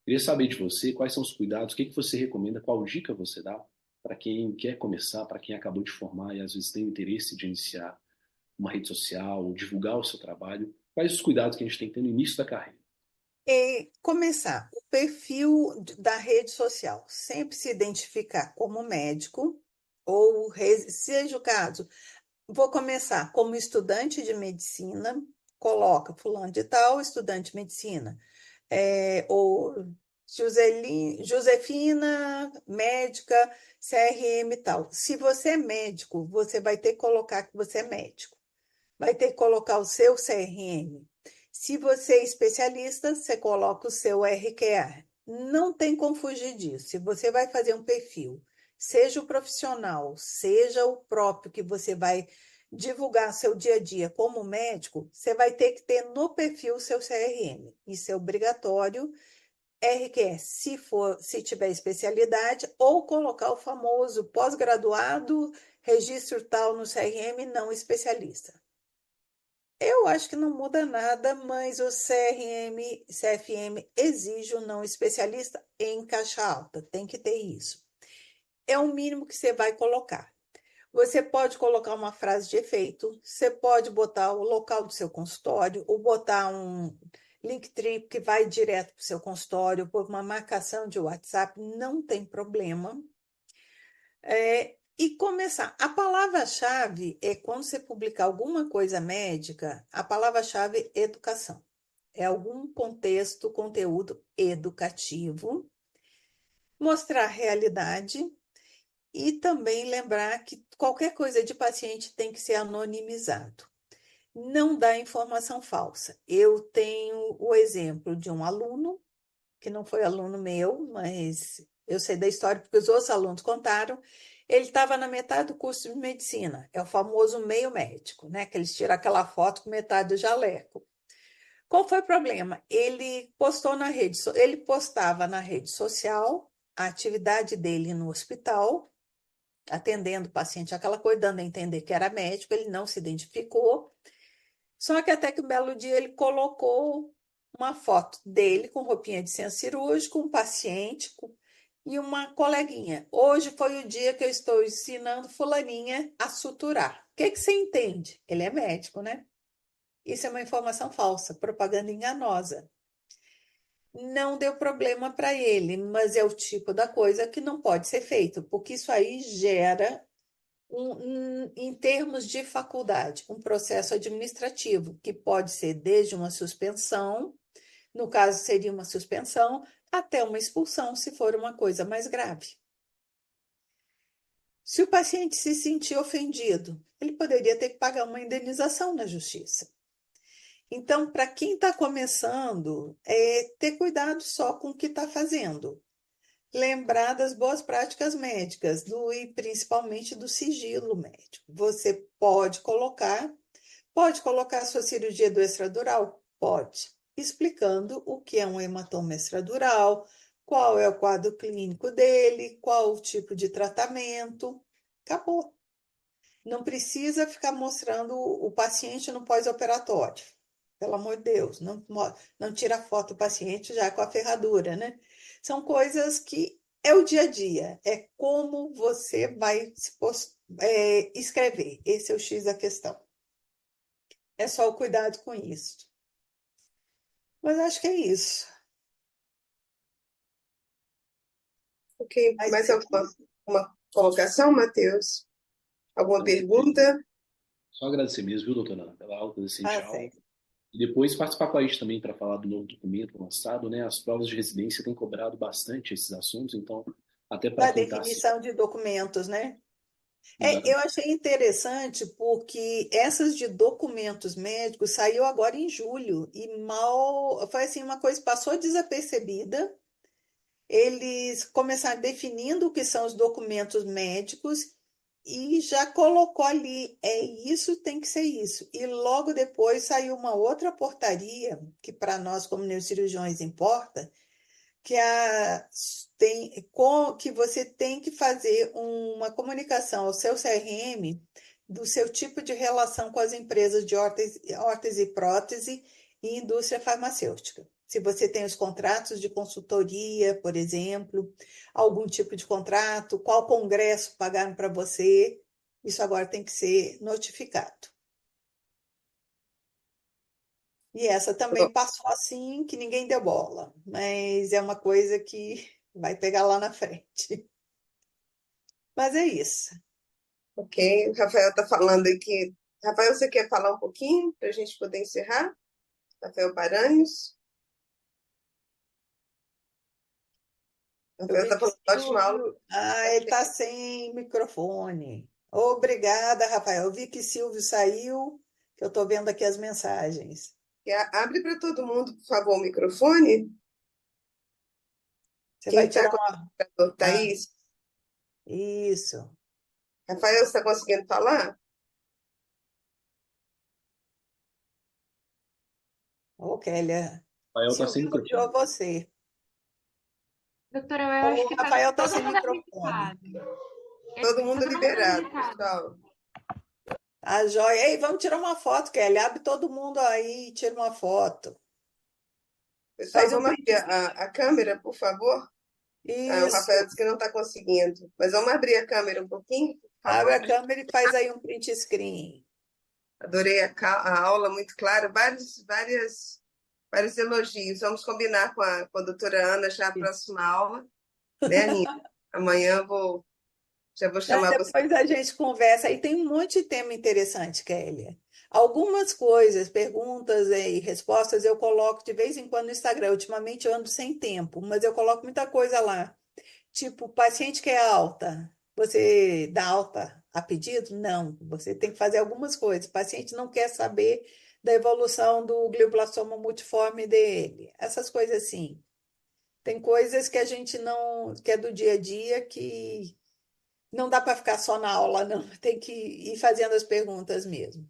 Speaker 4: Queria saber de você quais são os cuidados, o que que você recomenda, qual dica você dá para quem quer começar, para quem acabou de formar e às vezes tem o interesse de iniciar uma rede social ou divulgar o seu trabalho. Quais os cuidados que a gente tem que ter no início da carreira?
Speaker 3: Começar o perfil da rede social, sempre se identificar como médico, ou seja o caso, vou começar como estudante de medicina, coloca fulano de tal, estudante de medicina, ou Josefina, médica, CRM e tal. Se você é médico, você vai ter que colocar que você é médico. Vai ter que colocar o seu CRM. Se você é especialista, você coloca o seu RQA. Não tem como fugir disso. Se você vai fazer um perfil, seja o profissional, seja o próprio que você vai divulgar seu dia a dia como médico, você vai ter que ter no perfil o seu CRM. Isso é obrigatório. RQS, se tiver especialidade, ou colocar o famoso pós-graduado, registro tal no CRM, não especialista. Eu acho que não muda nada, mas o CFM exige um não especialista em caixa alta, tem que ter isso. É o mínimo que você vai colocar. Você pode colocar uma frase de efeito, você pode botar o local do seu consultório, ou botar um Linktree que vai direto para o seu consultório, por uma marcação de WhatsApp, não tem problema. E começar. A palavra-chave é quando você publicar alguma coisa médica, a palavra-chave é educação. É algum contexto, conteúdo educativo, mostrar a realidade e também lembrar que qualquer coisa de paciente tem que ser anonimizado. Não dá informação falsa. Eu tenho o exemplo de um aluno, que não foi aluno meu, mas eu sei da história porque os outros alunos contaram. Ele estava na metade do curso de medicina, é o famoso meio médico, né? Que eles tiram aquela foto com metade do jaleco. Qual foi o problema? Ele postava na rede social a atividade dele no hospital, atendendo o paciente, aquela coisa, dando a entender que era médico, ele não se identificou. Só que até que um belo dia ele colocou uma foto dele com roupinha de centro cirúrgico, um paciente e uma coleguinha. Hoje foi o dia que eu estou ensinando fulaninha a suturar. O que você entende? Ele é médico, né? Isso é uma informação falsa, propaganda enganosa. Não deu problema para ele, mas é o tipo da coisa que não pode ser feito, porque isso aí gera em termos de faculdade, um processo administrativo, que pode ser desde uma suspensão, no caso seria uma suspensão, até uma expulsão, se for uma coisa mais grave. Se o paciente se sentir ofendido, ele poderia ter que pagar uma indenização na justiça. Então, para quem está começando, ter cuidado só com o que está fazendo. Lembrar das boas práticas médicas, e principalmente do sigilo médico. Você pode colocar a sua cirurgia do extradural? Pode. Explicando o que é um hematoma extradural, qual é o quadro clínico dele, qual o tipo de tratamento. Acabou. Não precisa ficar mostrando o paciente no pós-operatório. Pelo amor de Deus, não tira foto do paciente já com a ferradura, né? São coisas que é o dia a dia, é como você vai escrever. Esse é o X da questão. É só o cuidado com isso. Mas acho que é isso.
Speaker 2: Ok, mais alguma colocação, Matheus? Alguma pergunta?
Speaker 4: Só agradecer mesmo, viu, doutora Ana, pela aula, pela excelente aula.
Speaker 3: Certo.
Speaker 4: E depois participar com a gente também para falar do novo documento lançado, né? As provas de residência têm cobrado bastante esses assuntos, então, até para
Speaker 3: Da
Speaker 4: quem está
Speaker 3: definição de documentos, né? Eu
Speaker 4: Exatamente.
Speaker 3: achei interessante porque essas de documentos médicos saiu agora em julho e foi assim, uma coisa que passou desapercebida. Eles começaram definindo o que são os documentos médicos e já colocou ali, isso, tem que ser isso. E logo depois saiu uma outra portaria, que para nós como neurocirurgiões importa, que você tem que fazer uma comunicação ao seu CRM do seu tipo de relação com as empresas de órtese e prótese e indústria farmacêutica. Se você tem os contratos de consultoria, por exemplo, algum tipo de contrato, qual congresso pagaram para você, isso agora tem que ser notificado. E essa também passou assim, que ninguém deu bola, mas é uma coisa que vai pegar lá na frente. Mas é isso.
Speaker 2: Ok, o Rafael está falando aqui. Rafael, você quer falar um pouquinho para a gente poder encerrar? Rafael Paranhos. Rafael está falando ótima aula.
Speaker 3: Ele está sem microfone. Obrigada, Rafael. Eu vi que Silvio saiu, que eu estou vendo aqui as mensagens.
Speaker 2: Abre para todo mundo, por favor, o microfone.
Speaker 3: Você
Speaker 2: Quem
Speaker 3: vai
Speaker 2: está
Speaker 3: tirar
Speaker 2: com
Speaker 3: uma.
Speaker 2: o computador? Thaís.
Speaker 3: Isso.
Speaker 2: Rafael, você está conseguindo falar?
Speaker 3: Ô, Kélia.
Speaker 4: Rafael está sem
Speaker 3: Silvio elogiou
Speaker 4: microfone.
Speaker 3: você.
Speaker 1: Doutora, eu acho
Speaker 3: O
Speaker 1: que tá
Speaker 3: Rafael está
Speaker 1: todo
Speaker 3: sem
Speaker 1: mundo
Speaker 3: microfone.
Speaker 1: habilitado.
Speaker 2: Todo mundo
Speaker 1: Todo mundo
Speaker 2: liberado,
Speaker 1: habilitado.
Speaker 2: pessoal.
Speaker 3: Tá joia. Ei, vamos tirar uma foto, Kelly. Abre todo mundo aí e tira uma foto.
Speaker 2: Pessoal,
Speaker 3: Faz um
Speaker 2: vamos abrir
Speaker 3: print.
Speaker 2: a câmera, por favor? O
Speaker 3: Isso.
Speaker 2: Rafael disse que não está conseguindo. Mas vamos abrir a câmera um pouquinho, por
Speaker 3: Abre
Speaker 2: favor.
Speaker 3: a câmera e faz aí um print screen.
Speaker 2: Adorei a aula, muito clara. Várias vários elogios. Vamos combinar com a doutora Ana já a próxima aula, né, Aninha? Amanhã já vou chamar você.
Speaker 3: Depois a gente conversa. Aí tem um monte de tema interessante, Kélia. Algumas coisas, perguntas e respostas, eu coloco de vez em quando no Instagram. Ultimamente eu ando sem tempo, mas eu coloco muita coisa lá. Tipo, paciente que é alta, você dá alta a pedido? Não, você tem que fazer algumas coisas. O paciente não quer saber da evolução do glioblastoma multiforme dele. Essas coisas assim. Tem coisas que a gente não, que é do dia a dia, que não dá para ficar só na aula, não. Tem que ir fazendo as perguntas mesmo.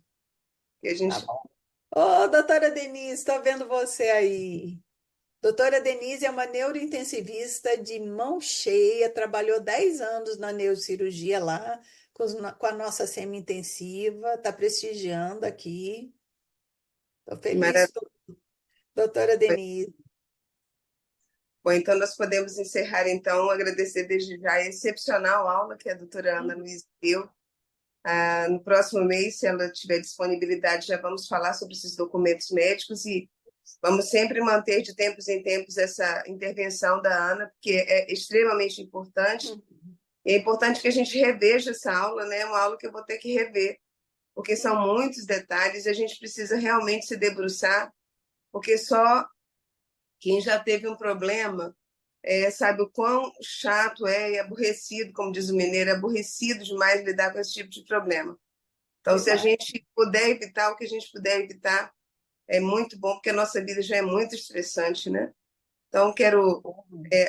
Speaker 2: Que a
Speaker 3: Tá
Speaker 2: gente
Speaker 3: bom? Ô, doutora Denise, estou vendo você aí. Doutora Denise é uma neurointensivista de mão cheia, trabalhou 10 anos na neurocirurgia lá, com a nossa semi-intensiva, está prestigiando aqui. Estou
Speaker 2: que
Speaker 3: feliz,
Speaker 2: maravilha.
Speaker 3: doutora Denise.
Speaker 2: Bom, então nós podemos encerrar, então, agradecer desde já a excepcional aula que a doutora Ana Luísa deu. No próximo mês, se ela tiver disponibilidade, já vamos falar sobre esses documentos médicos e vamos sempre manter de tempos em tempos essa intervenção da Ana, porque é extremamente importante. E é importante que a gente reveja essa aula, né? É uma aula que eu vou ter que rever, porque são muitos detalhes e a gente precisa realmente se debruçar, porque só quem já teve um problema sabe o quão chato e aborrecido, como diz o mineiro, é aborrecido demais lidar com esse tipo de problema. Então, se a gente puder evitar o que a gente puder evitar, é muito bom, porque a nossa vida já é muito estressante, né? Então, quero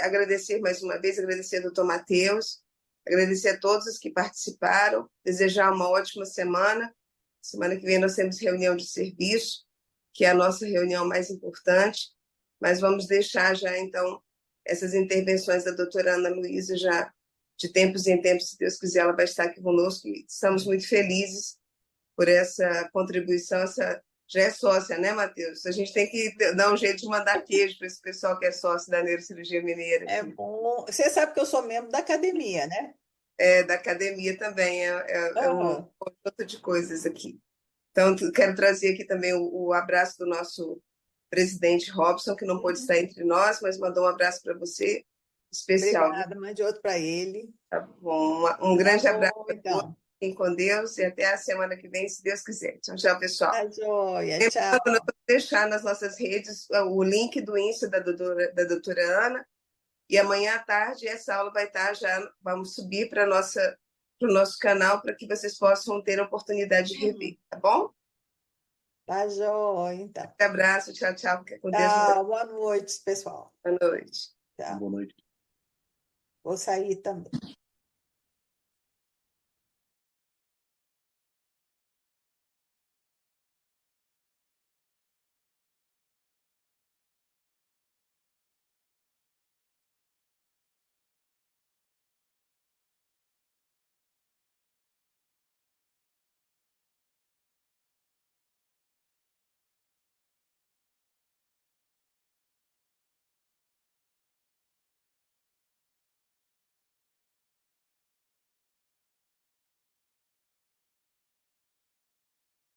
Speaker 2: agradecer mais uma vez, agradecer ao doutor Matheus, agradecer a todos os que participaram, desejar uma ótima semana. Semana que vem nós temos reunião de serviço, que é a nossa reunião mais importante, mas vamos deixar já, então, essas intervenções da doutora Ana Luísa já de tempos em tempos, se Deus quiser, ela vai estar aqui conosco e estamos muito felizes por essa contribuição, já é sócia, né, Matheus? A gente tem que dar um jeito de mandar queijo para esse pessoal que é sócio da Neurocirurgia Mineira.
Speaker 3: É bom. Você sabe que eu sou membro da academia, né?
Speaker 2: Da academia também, é um
Speaker 3: Aham.
Speaker 2: conjunto de coisas aqui. Então, quero trazer aqui também o abraço do nosso presidente Robson, que não pôde estar entre nós, mas mandou um abraço para você, especial.
Speaker 3: Obrigada, mande outro para ele.
Speaker 2: Tá bom, um grande
Speaker 3: Tá
Speaker 2: abraço
Speaker 3: bom,
Speaker 2: a todos,
Speaker 3: então.
Speaker 2: fiquem com Deus e até a semana que vem, se Deus quiser. Tchau, tchau, pessoal.
Speaker 3: Tá joia,
Speaker 2: Lembrando, nós
Speaker 3: tchau.
Speaker 2: vamos deixar nas nossas redes o link do Insta da doutora Ana, e amanhã à tarde essa aula vai estar já, vamos subir para o nosso canal para que vocês possam ter a oportunidade de rever, tá bom?
Speaker 3: Tá joia, então.
Speaker 2: Um abraço, tchau, tchau, fica com Deus.
Speaker 3: Tchau, boa noite, pessoal.
Speaker 2: Boa noite.
Speaker 3: Tchau.
Speaker 4: Boa noite.
Speaker 3: Vou sair também.